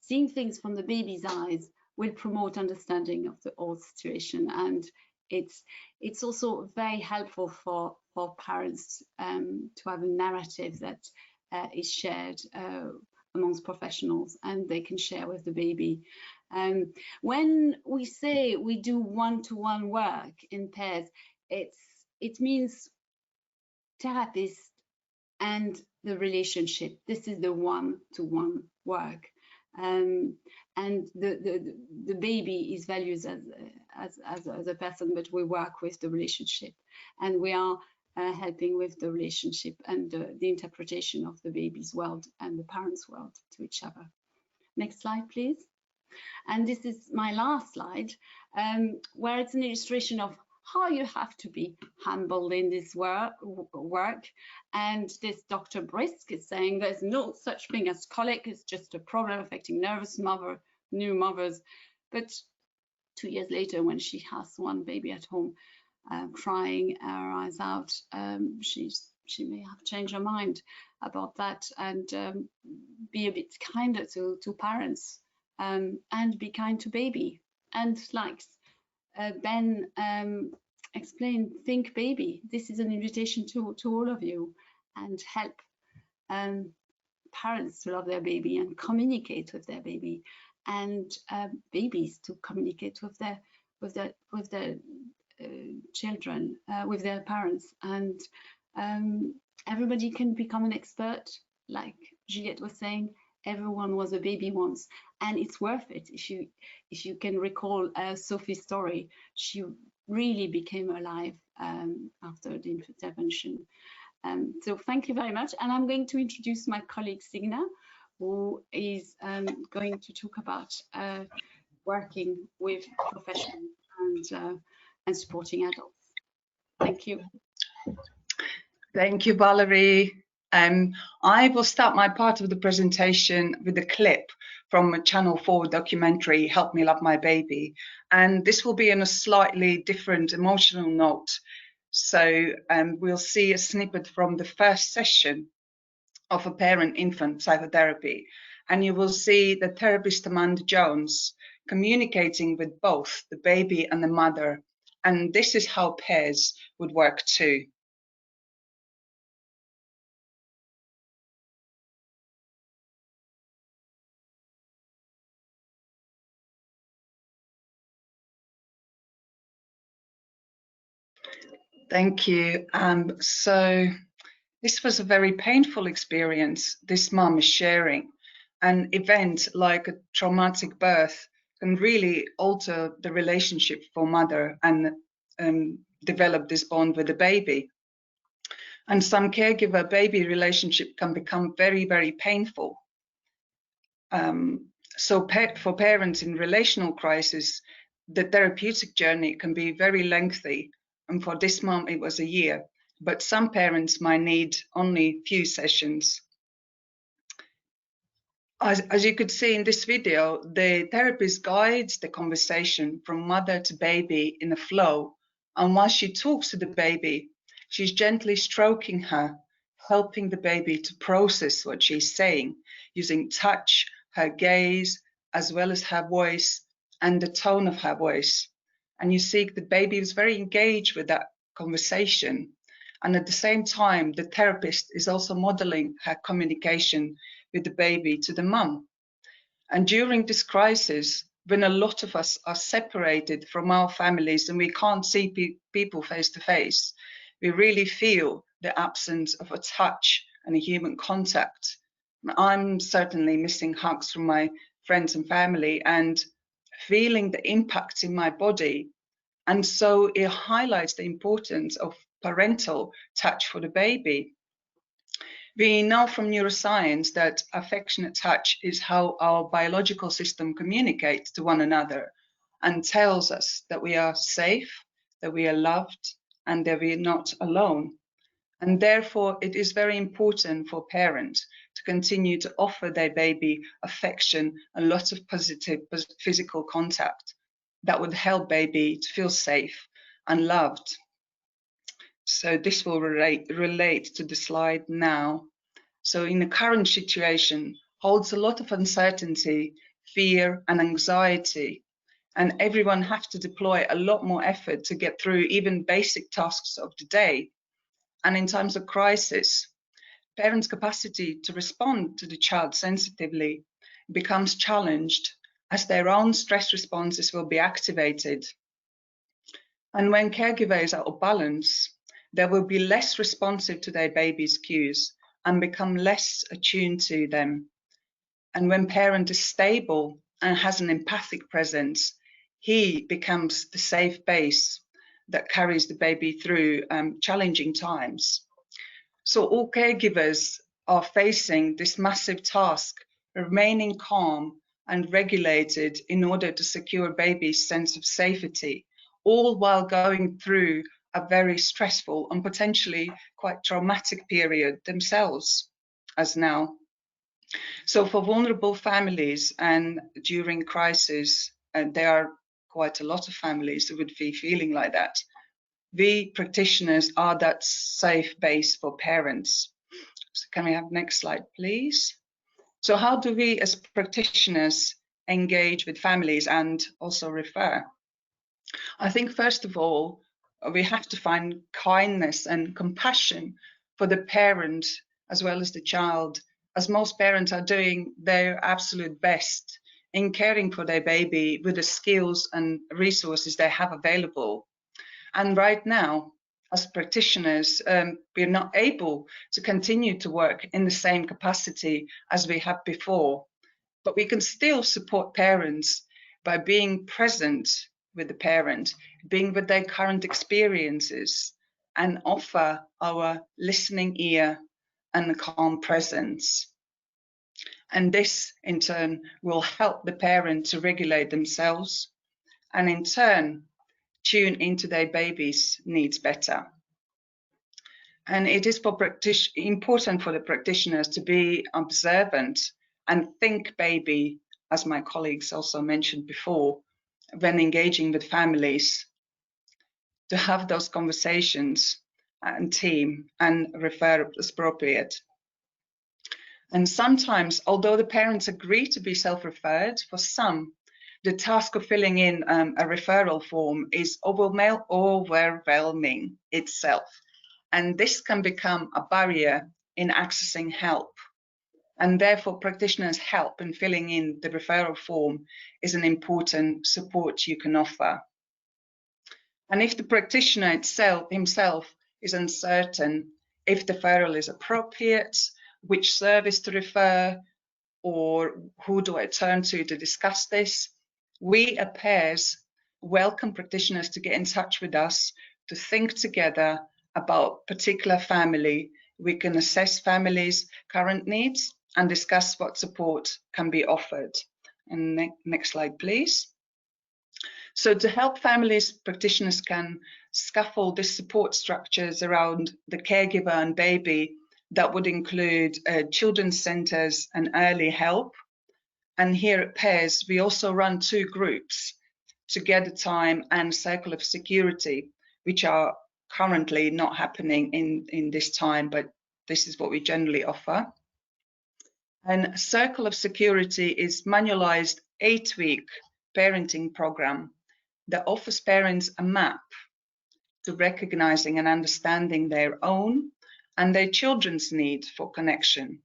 seeing things from the baby's eyes will promote understanding of the whole situation, and it's also very helpful for parents to have a narrative that is shared amongst professionals, and they can share with the baby. When we say we do one-to-one work in pairs, it means therapist and the relationship. This is the one-to-one work, and the baby is valued as a person, but we work with the relationship, and we are helping with the relationship and the interpretation of the baby's world and the parent's world to each other. Next slide, please. And this is my last slide, where it's an illustration of how you have to be humble in this work. And this Dr. Brisk is saying there's no such thing as colic, it's just a problem affecting new mothers. But 2 years later, when she has one baby at home, crying her eyes out, she may have changed her mind about that, and be a bit kinder to parents, and be kind to baby. And like Ben explained, think baby. This is an invitation to all of you, and help parents to love their baby and communicate with their baby, and babies to communicate with their children, with their parents, and everybody can become an expert. Like Juliette was saying, everyone was a baby once, and it's worth it. If you can recall Sophie's story, she really became alive after the intervention. So thank you very much, and I'm going to introduce my colleague Signa, who is going to talk about working with professionals and supporting adults. Thank you. Thank you, Valerie. I will start my part of the presentation with a clip from a Channel 4 documentary, Help Me Love My Baby. And this will be on a slightly different emotional note. So we'll see a snippet from the first session of a parent-infant psychotherapy. And you will see the therapist Amanda Jones communicating with both the baby and the mother. And this is how pairs would work too. Thank you. So this was a very painful experience this mom is sharing. An event like a traumatic birth can really alter the relationship for mother and develop this bond with the baby. And some caregiver-baby relationship can become very, very painful. So for parents in relational crisis, the therapeutic journey can be very lengthy. And for this mom, it was a year. But some parents might need only few sessions. As you could see in this video, the therapist guides the conversation from mother to baby in a flow. And while she talks to the baby, she's gently stroking her, helping the baby to process what she's saying, using touch, her gaze, as well as her voice and the tone of her voice. And you see the baby is very engaged with that conversation. And at the same time, the therapist is also modeling her communication with the baby to the mum. And during this crisis, when a lot of us are separated from our families and we can't see people face to face, we really feel the absence of a touch and a human contact. I'm certainly missing hugs from my friends and family and feeling the impact in my body. And so it highlights the importance of parental touch for the baby. We know from neuroscience that affectionate touch is how our biological system communicates to one another and tells us that we are safe, that we are loved, and that we are not alone. And therefore, it is very important for parents to continue to offer their baby affection and lots of positive physical contact that would help baby to feel safe and loved. So this will relate to the slide now. So in the current situation, holds a lot of uncertainty, fear and anxiety. And everyone have to deploy a lot more effort to get through even basic tasks of the day. And in times of crisis, parents' capacity to respond to the child sensitively becomes challenged as their own stress responses will be activated. And when caregivers are off balance, they will be less responsive to their baby's cues and become less attuned to them. And when parent is stable and has an empathic presence, he becomes the safe base that carries the baby through challenging times. So all caregivers are facing this massive task, remaining calm and regulated in order to secure baby's sense of safety, all while going through a very stressful and potentially quite traumatic period themselves as now. So for vulnerable families and during crisis, and there are quite a lot of families who would be feeling like that, we practitioners are that safe base for parents. So can we have next slide, please? So how do we as practitioners engage with families and also refer? I think first of all, we have to find kindness and compassion for the parent as well as the child, as most parents are doing their absolute best in caring for their baby with the skills and resources they have available. And right now, as practitioners, we're not able to continue to work in the same capacity as we have before, but we can still support parents by being present with the parent, being with their current experiences, and offer our listening ear and a calm presence. And this, in turn, will help the parent to regulate themselves and, in turn, tune into their baby's needs better. And it is important for the practitioners to be observant and think baby, as my colleagues also mentioned before, when engaging with families, to have those conversations and team and refer as appropriate. And sometimes, although the parents agree to be self-referred, for some, the task of filling in a referral form is overwhelming itself. And this can become a barrier in accessing help. And therefore, practitioners' help in filling in the referral form is an important support you can offer. And if the practitioner himself is uncertain if the referral is appropriate, which service to refer, or who do I turn to discuss this, we as peers welcome practitioners to get in touch with us to think together about particular family. We can assess families' current needs and discuss what support can be offered. And next slide, please. So to help families, practitioners can scaffold the support structures around the caregiver and baby. That would include children's centres and early help. And here at Pairs, we also run 2 groups, Together Time and Circle of Security, which are currently not happening in this time, but this is what we generally offer. And Circle of Security is manualized 8-week parenting program that offers parents a map to recognizing and understanding their own and their children's need for connection.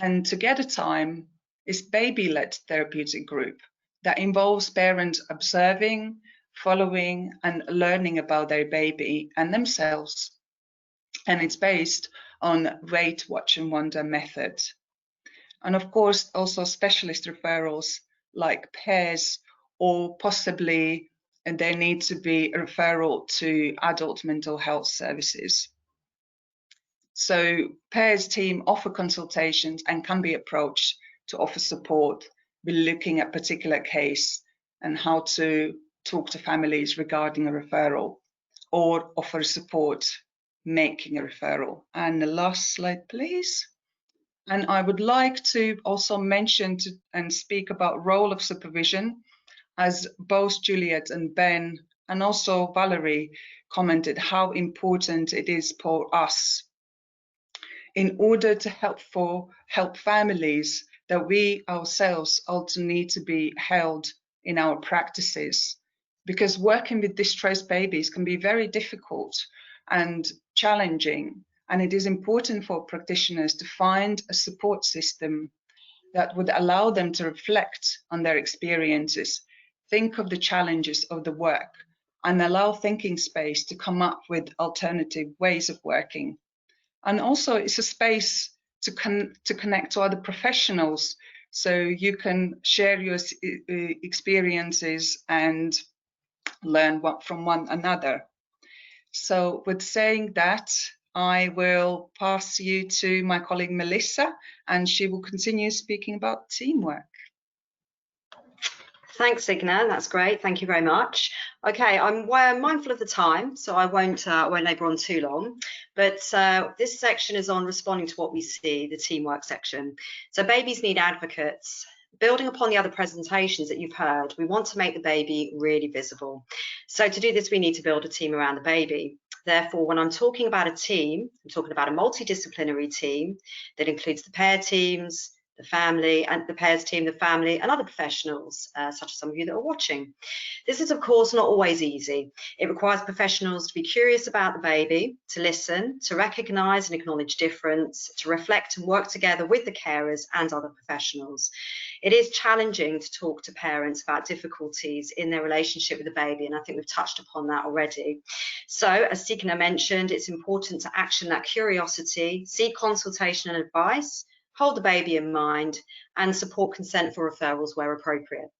And Together Time is baby-led therapeutic group that involves parents observing, following, and learning about their baby and themselves. And it's based on Wait, Watch and Wonder method. And of course, also specialist referrals like pairs, or possibly there needs to be a referral to adult mental health services. So pairs team offer consultations and can be approached to offer support with looking at particular case and how to talk to families regarding a referral, or offer support making a referral. And the last slide, please. And I would like to also mention and speak about role of supervision, as both Juliet and Ben and also Valerie commented how important it is for us in order to help families that we ourselves also need to be held in our practices, because working with distressed babies can be very difficult and challenging, and it is important for practitioners to find a support system that would allow them to reflect on their experiences, think of the challenges of the work, and allow thinking space to come up with alternative ways of working. And also it's a space to connect to other professionals, so you can share your experiences and learn from one another. So with saying that, I will pass you to my colleague Melissa, and she will continue speaking about teamwork. Thanks, Signa. That's great. Thank you very much. Okay, I'm mindful of the time, so I won't labour on too long. But this section is on responding to what we see, the teamwork section. So babies need advocates. Building upon the other presentations that you've heard, we want to make the baby really visible. So to do this, we need to build a team around the baby. Therefore, when I'm talking about a team, I'm talking about a multidisciplinary team that includes the pair teams, the family, and the pairs team, the family, and other professionals, such as some of you that are watching. This is, of course, not always easy. It requires professionals to be curious about the baby, to listen, to recognise and acknowledge difference, to reflect and work together with the carers and other professionals. It is challenging to talk to parents about difficulties in their relationship with the baby, and I think we've touched upon that already. So, as Signa mentioned, it's important to action that curiosity, seek consultation and advice, hold the baby in mind, and support consent for referrals where appropriate.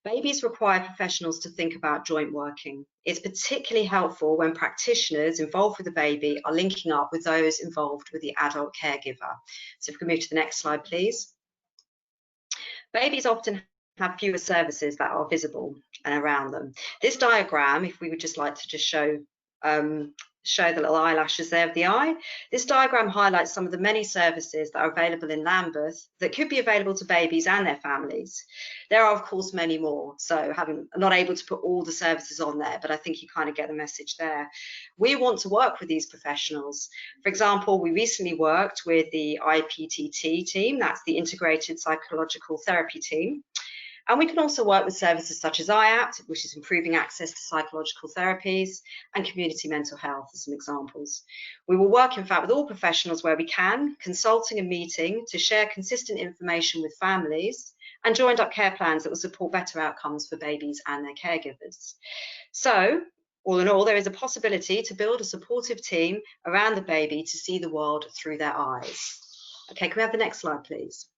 Babies require professionals to think about joint working. It's particularly helpful when practitioners involved with the baby are linking up with those involved with the adult caregiver. So if we can move to the next slide, please. Babies often have fewer services that are visible and around them. This diagram, if we would just like to just show the little eyelashes there of the eye. This diagram highlights some of the many services that are available in Lambeth that could be available to babies and their families. There are, of course, many more, so I'm not able to put all the services on there, but I think you kind of get the message there. We want to work with these professionals. For example, we recently worked with the IPTT team, that's the Integrated Psychological Therapy team. And we can also work with services such as IAPT, which is improving access to psychological therapies, and community mental health as some examples. We will work, in fact, with all professionals where we can, consulting and meeting to share consistent information with families and joined up care plans that will support better outcomes for babies and their caregivers. So, all in all, there is a possibility to build a supportive team around the baby to see the world through their eyes. Okay, can we have the next slide, please?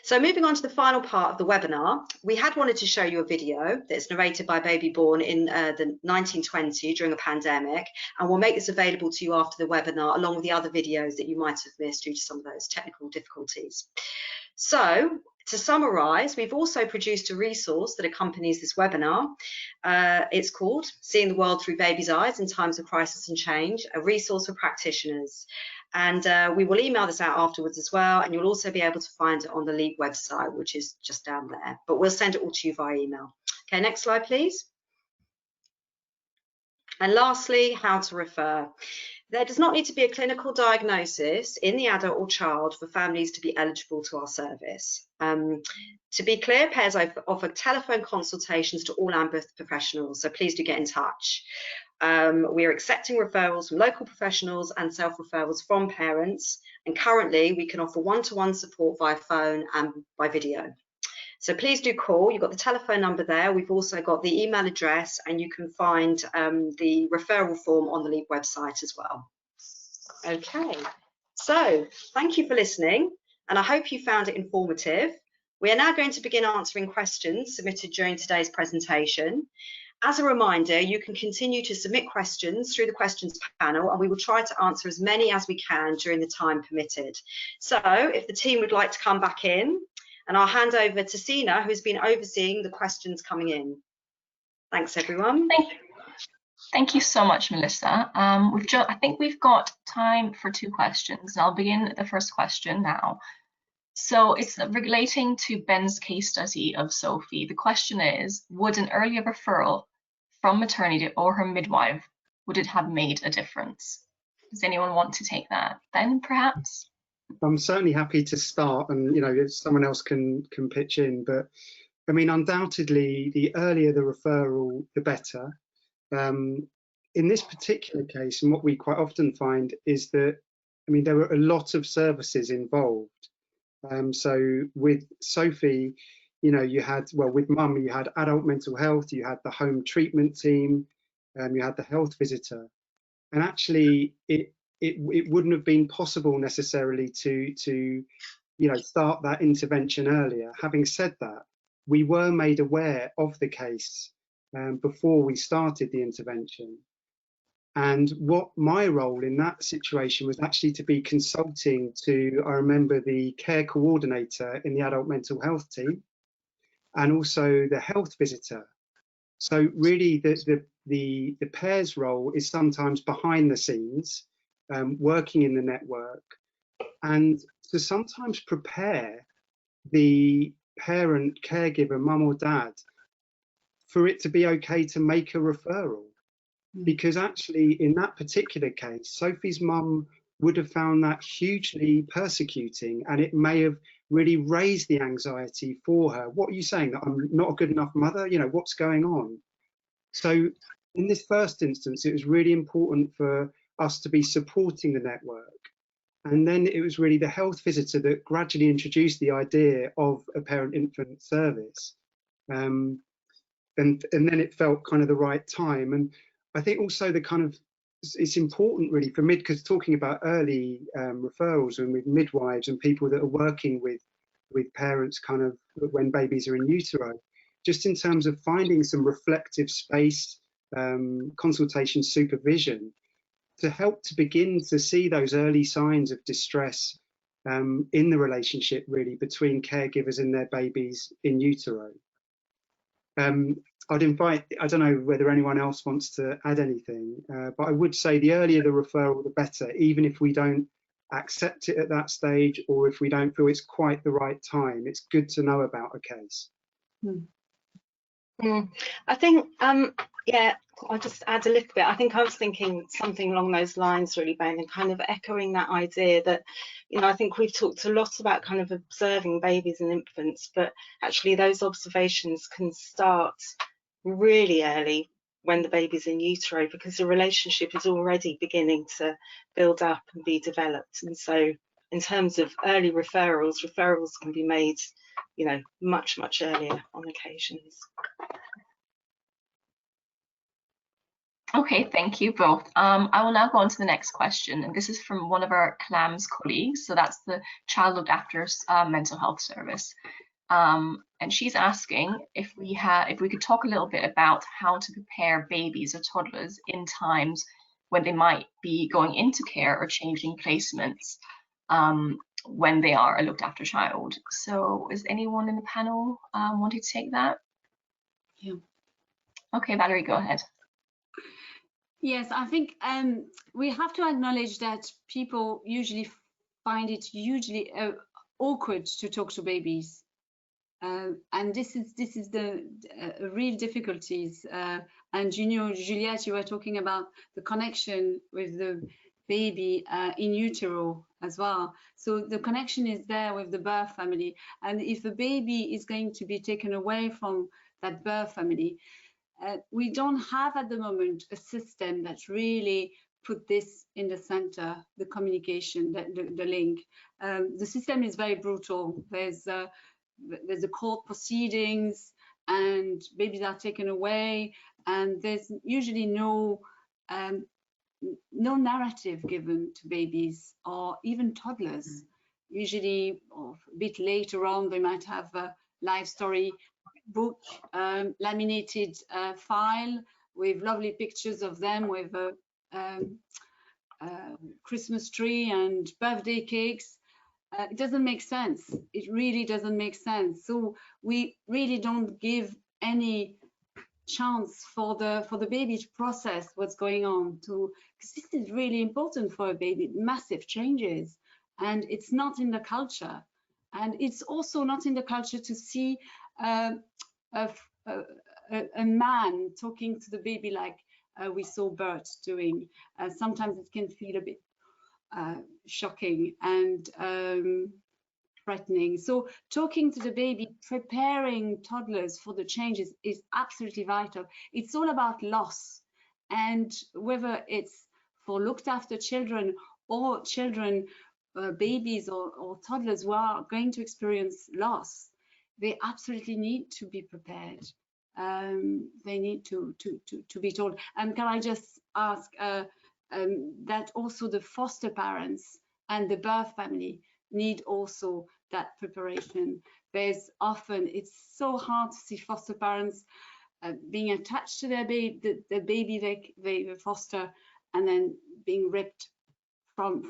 So moving on to the final part of the webinar, we had wanted to show you a video that's narrated by a baby born in the 1920 during a pandemic, and we'll make this available to you after the webinar along with the other videos that you might have missed due to some of those technical difficulties. So to summarise, we've also produced a resource that accompanies this webinar. It's called Seeing the World Through Baby's Eyes in Times of Crisis and Change, a resource for practitioners. And we will email this out afterwards as well, and you'll also be able to find it on the LEAP website, which is just down there, but we'll send it all to you via email. Okay, next slide, please. And lastly, how to refer. There does not need to be a clinical diagnosis in the adult or child for families to be eligible to our service. To be clear, pairs offer telephone consultations to all Lambeth professionals, so please do get in touch. We are accepting referrals from local professionals and self-referrals from parents, and currently we can offer one-to-one support via phone and by video. So please do call. You've got the telephone number there. We've also got the email address, and you can find the referral form on the LEAP website as well. Okay, so thank you for listening, and I hope you found it informative. We are now going to begin answering questions submitted during today's presentation. As a reminder, you can continue to submit questions through the questions panel, and we will try to answer as many as we can during the time permitted. So if the team would like to come back in, and I'll hand over to Sina, who's been overseeing the questions coming in. Thanks, everyone. Thank you so much, Melissa. I think we've got time for 2 questions. I'll begin the first question now. So it's relating to Ben's case study of Sophie. The question is, would an earlier referral from maternity or her midwife, would it have made a difference? Does anyone want to take that? Ben, perhaps? I'm certainly happy to start, and if someone else can pitch in. But I mean, undoubtedly, the earlier the referral, the better. In this particular case, and what we quite often find is that, I mean, there were a lot of services involved. So with Sophie, you had, well, with Mum, you had adult mental health, you had the home treatment team, you had the health visitor, and actually, it wouldn't have been possible necessarily to start that intervention earlier. Having said that, we were made aware of the case before we started the intervention. And what my role in that situation was actually to be consulting to, I remember, the care coordinator in the adult mental health team, and also the health visitor. So really the pair's role is sometimes behind the scenes, working in the network, and to sometimes prepare the parent, caregiver, mum or dad, for it to be okay to make a referral. Because actually, in that particular case, Sophie's mum would have found that hugely persecuting, and it may have really raised the anxiety for her. What are you saying? That I'm not a good enough mother? What's going on? So in this first instance, it was really important for us to be supporting the network. And then it was really the health visitor that gradually introduced the idea of a parent-infant service. And then it felt kind of the right time. And I think also it's important really for because talking about early referrals and with midwives and people that are working with parents kind of when babies are in utero, just in terms of finding some reflective space, consultation, supervision, to help to begin to see those early signs of distress in the relationship really between caregivers and their babies in utero. I'd invite, I don't know whether anyone else wants to add anything, but I would say the earlier the referral, the better, even if we don't accept it at that stage, or if we don't feel it's quite the right time. It's good to know about a case. I think, yeah, I'll just add a little bit. I think I was thinking something along those lines really, Ben, and kind of echoing that idea that, I think we've talked a lot about kind of observing babies and infants, but actually those observations can start really early when the baby's in utero, because the relationship is already beginning to build up and be developed. And so in terms of early referrals can be made, much, much earlier on occasions. Okay, thank you both. I will now go on to the next question, and this is from one of our CLAMS colleagues. So that's the Child Looked After's mental health service. And she's asking if we could talk a little bit about how to prepare babies or toddlers in times when they might be going into care or changing placements when they are a looked after child. So is anyone in the panel wanting to take that? Yeah. Okay, Valerie, go ahead. Yes, I think we have to acknowledge that people usually find it hugely awkward to talk to babies, and this is the real difficulties. And Juliette, you were talking about the connection with the baby in utero as well. So the connection is there with the birth family, and if the baby is going to be taken away from that birth family, we don't have at the moment a system that really put this in the center, the communication, the link. The system is very brutal. There's the court proceedings, and babies are taken away, and there's usually no narrative given to babies or even toddlers. Usually, or a bit later on, they might have a life story book, laminated file with lovely pictures of them with a Christmas tree and birthday cakes. It doesn't make sense. It really doesn't make sense. So we really don't give any chance for the baby to process what's going on, because this is really important for a baby. Massive changes, and it's not in the culture, and it's also not in the culture to see a man talking to the baby like we saw Bert doing. Sometimes it can feel a bit shocking and threatening. So talking to the baby, preparing toddlers for the changes is absolutely vital. It's all about loss, and whether it's for looked after children or children, babies or toddlers who are going to experience loss, they absolutely need to be prepared. They need to be told. And can I just ask that also the foster parents and the birth family need also that preparation. There's often, it's so hard to see foster parents being attached to their baby, the baby they foster, and then being ripped from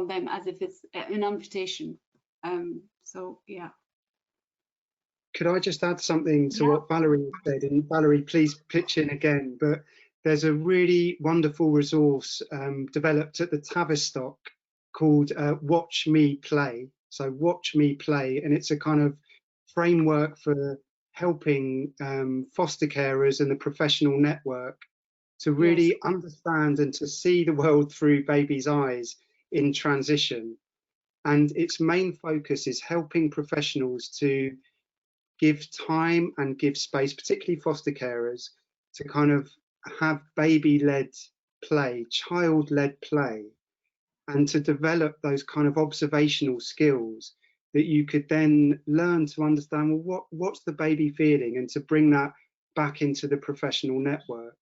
them as if it's an amputation. So yeah. Could I just add something to what Valerie said? And Valerie, please pitch in again. But there's a really wonderful resource developed at the Tavistock called Watch Me Play. So Watch Me Play, and it's a kind of framework for helping foster carers and the professional network to really understand and to see the world through baby's eyes in transition. And its main focus is helping professionals to give time and give space, particularly foster carers, to kind of have baby-led play, child-led play, and to develop those kind of observational skills that you could then learn to understand, well, what's the baby feeling, and to bring that back into the professional network.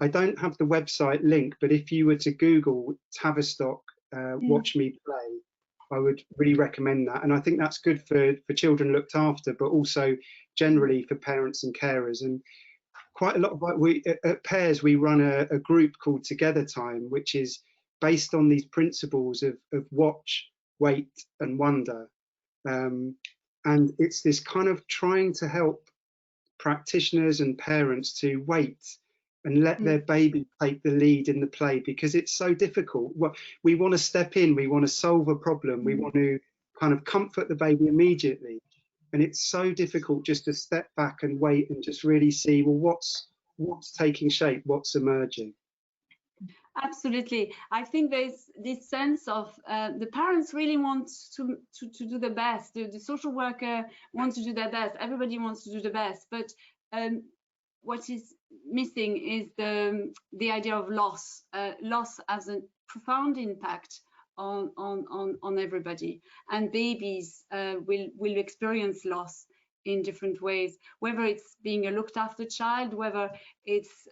I don't have the website link, but if you were to Google Tavistock Watch Me Play, I would really recommend that. And I think that's good for children looked after, but also generally for parents and carers. And quite a lot of at Pairs, we run a group called Together Time, which is based on these principles of watch, wait, and wonder. And it's this kind of trying to help practitioners and parents to wait and let their baby take the lead in the play, because it's so difficult. We want to step in, we want to solve a problem, we want to kind of comfort the baby immediately, and it's so difficult just to step back and wait and just really see, well, what's taking shape, what's emerging. Absolutely. I think there's this sense of the parents really want to do the best. The social worker wants to do their best. Everybody wants to do the best. But what is missing is the idea of loss. Loss has a profound impact on everybody. And babies will experience loss in different ways, whether it's being a looked after child, whether it's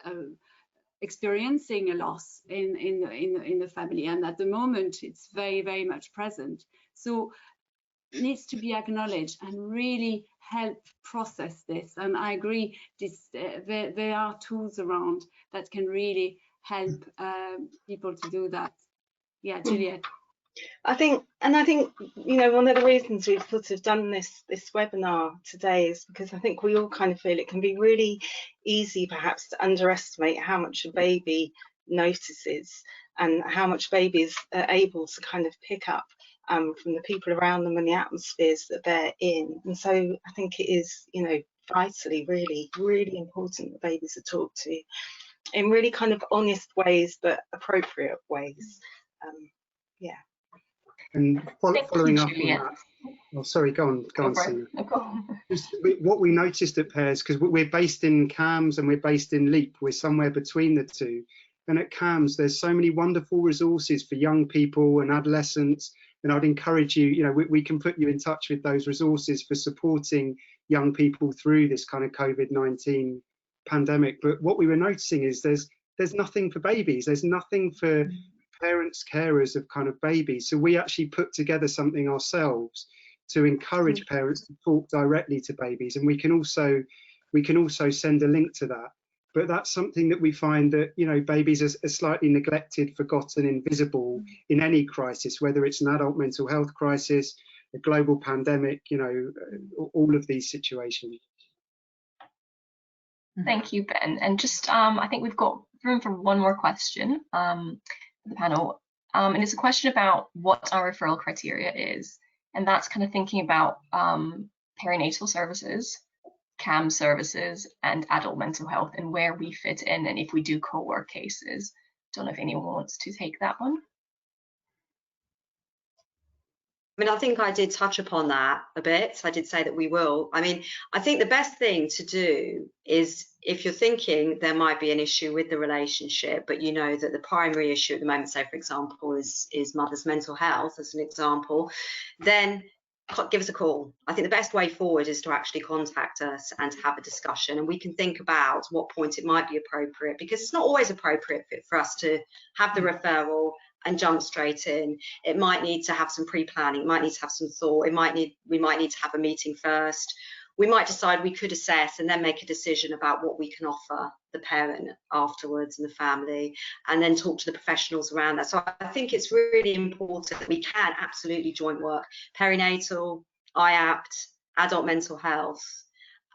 experiencing a loss in the family, and at the moment it's very, very much present. So it needs to be acknowledged and really help process this. And I agree, there are tools around that can really help people to do that. Yeah, Juliet. I think, you know, one of the reasons we've sort of done this webinar today is because I think we all kind of feel it can be really easy perhaps to underestimate how much a baby notices and how much babies are able to kind of pick up from the people around them and the atmospheres that they're in. And so I think it is, you know, vitally really, really important that babies are talked to in really kind of honest ways, but appropriate ways. Yeah. And following up on that, oh, sorry, go on, Sina. What we noticed at Pairs, because we're based in CAMS and we're based in LEAP, we're somewhere between the two. And at CAMS, there's so many wonderful resources for young people and adolescents. And I'd encourage you, you know, we can put you in touch with those resources for supporting young people through this kind of COVID-19 pandemic. But what we were noticing is there's nothing for babies. There's nothing for parents, carers of kind of babies. So we actually put together something ourselves to encourage parents to talk directly to babies, and we can also send a link to that. But that's something that we find that, you know, babies are slightly neglected, forgotten, invisible in any crisis, whether it's an adult mental health crisis, a global pandemic, you know, all of these situations. Thank you, Ben. And just I think we've got room for one more question. The panel, and it's a question about what our referral criteria is, and that's kind of thinking about perinatal services, CAM services, and adult mental health, and where we fit in, and if we do co-work cases. Don't know if anyone wants to take that one. I mean, I think I did touch upon that a bit. I did say that we will. I mean, I think the best thing to do is, if you're thinking there might be an issue with the relationship, but you know that the primary issue at the moment, say for example, is mother's mental health as an example, then give us a call. I think the best way forward is to actually contact us and to have a discussion, and we can think about what point it might be appropriate, because it's not always appropriate for us to have the referral and jump straight in. It might need to have some pre-planning, it might need to have some thought, we might need to have a meeting first. We might decide we could assess and then make a decision about what we can offer the parent afterwards and the family, and then talk to the professionals around that. So I think it's really important that we can absolutely joint work, perinatal, IAPT, adult mental health.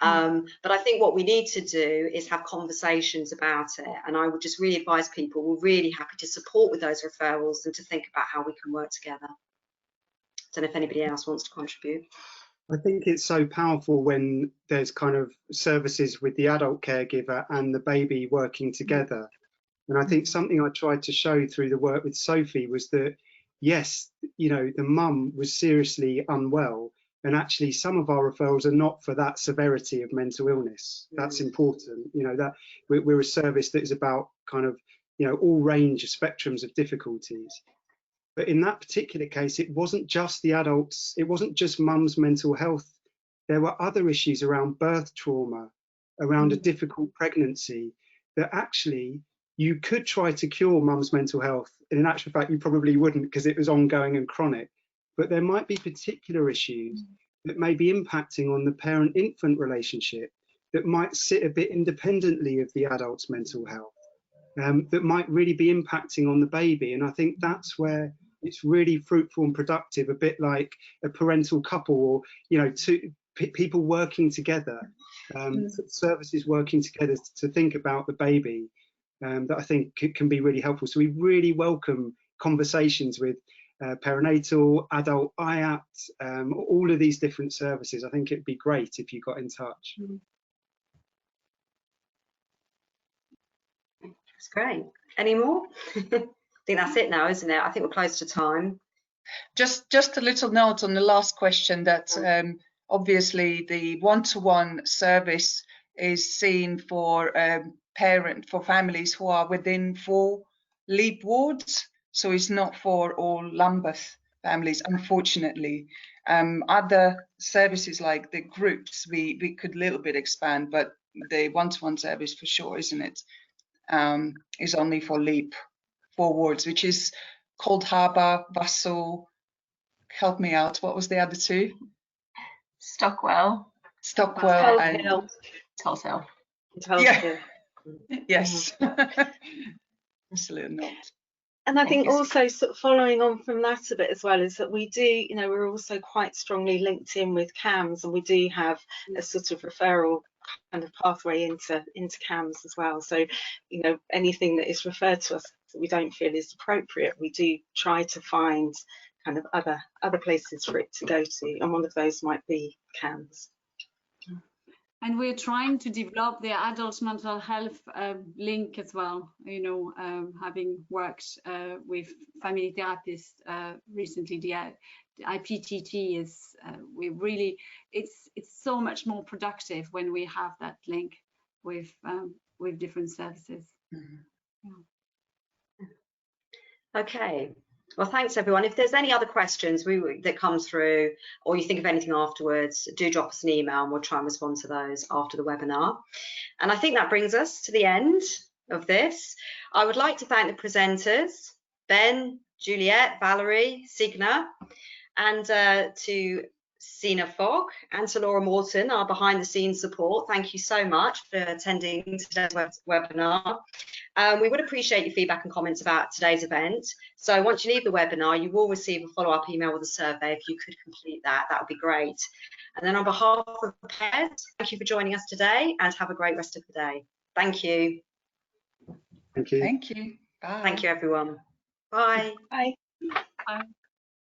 But I think what we need to do is have conversations about it, and I would just really advise people, we're really happy to support with those referrals and to think about how we can work together. I don't know if anybody else wants to contribute. I think it's so powerful when there's kind of services with the adult caregiver and the baby working together. And I think something I tried to show through the work with Sophie was that, yes, you know, the mum was seriously unwell, and actually some of our referrals are not for that severity of mental illness. That's important, you know, that we're a service that is about kind of, you know, all range of spectrums of difficulties. But in that particular case, it wasn't just the adults, it wasn't just mum's mental health. There were other issues around birth trauma, around a difficult pregnancy, that actually you could try to cure mum's mental health. And in actual fact, you probably wouldn't, because it was ongoing and chronic. But there might be particular issues that may be impacting on the parent-infant relationship that might sit a bit independently of the adult's mental health, that might really be impacting on the baby. And I think that's where it's really fruitful and productive, a bit like a parental couple, or, you know, two people working together, services working together to think about the baby, that I think can be really helpful. So we really welcome conversations with perinatal, adult, IAPT, all of these different services. I think it'd be great if you got in touch. That's great. Any more? I think that's it now, isn't it? I think we're close to time. Just a little note on the last question, that obviously the one-to-one service is seen for families who are within 4 LEAP wards, so it's not for all Lambeth families, unfortunately. Other services like the groups, we could a little bit expand, but the one-to-one service for sure, isn't it, is only for LEAP 4 wards, which is Cold Harbour, Vassal, help me out, what was the other 2? Stockwell and Tulse Hill. Yeah. Yes. Just a little note. And I think also sort of following on from that a bit as well is that we do, you know, we're also quite strongly linked in with CAMHS, and we do have a sort of referral kind of pathway into CAMHS as well. So, you know, anything that is referred to us that we don't feel is appropriate, we do try to find kind of other places for it to go to, and one of those might be CAMHS. And we're trying to develop the adult mental health link as well, you know, having worked with family therapists recently. The IPTT is, we really, it's so much more productive when we have that link with different services. Okay. Well, thanks everyone. If there's any other questions that come through, or you think of anything afterwards, do drop us an email and we'll try and respond to those after the webinar. And I think that brings us to the end of this. I would like to thank the presenters, Ben, Juliet, Valerie, Signa, and to Sina Fogg and to Laura Morton, our behind the scenes support. Thank you so much for attending today's webinar. We would appreciate your feedback and comments about today's event. So once you leave the webinar, you will receive a follow-up email with a survey. If you could complete that, that would be great. And then on behalf of the parents, thank you for joining us today, and have a great rest of the day. Thank you. Thank you. Thank you. Bye. Thank you, everyone. Bye. Bye. Bye.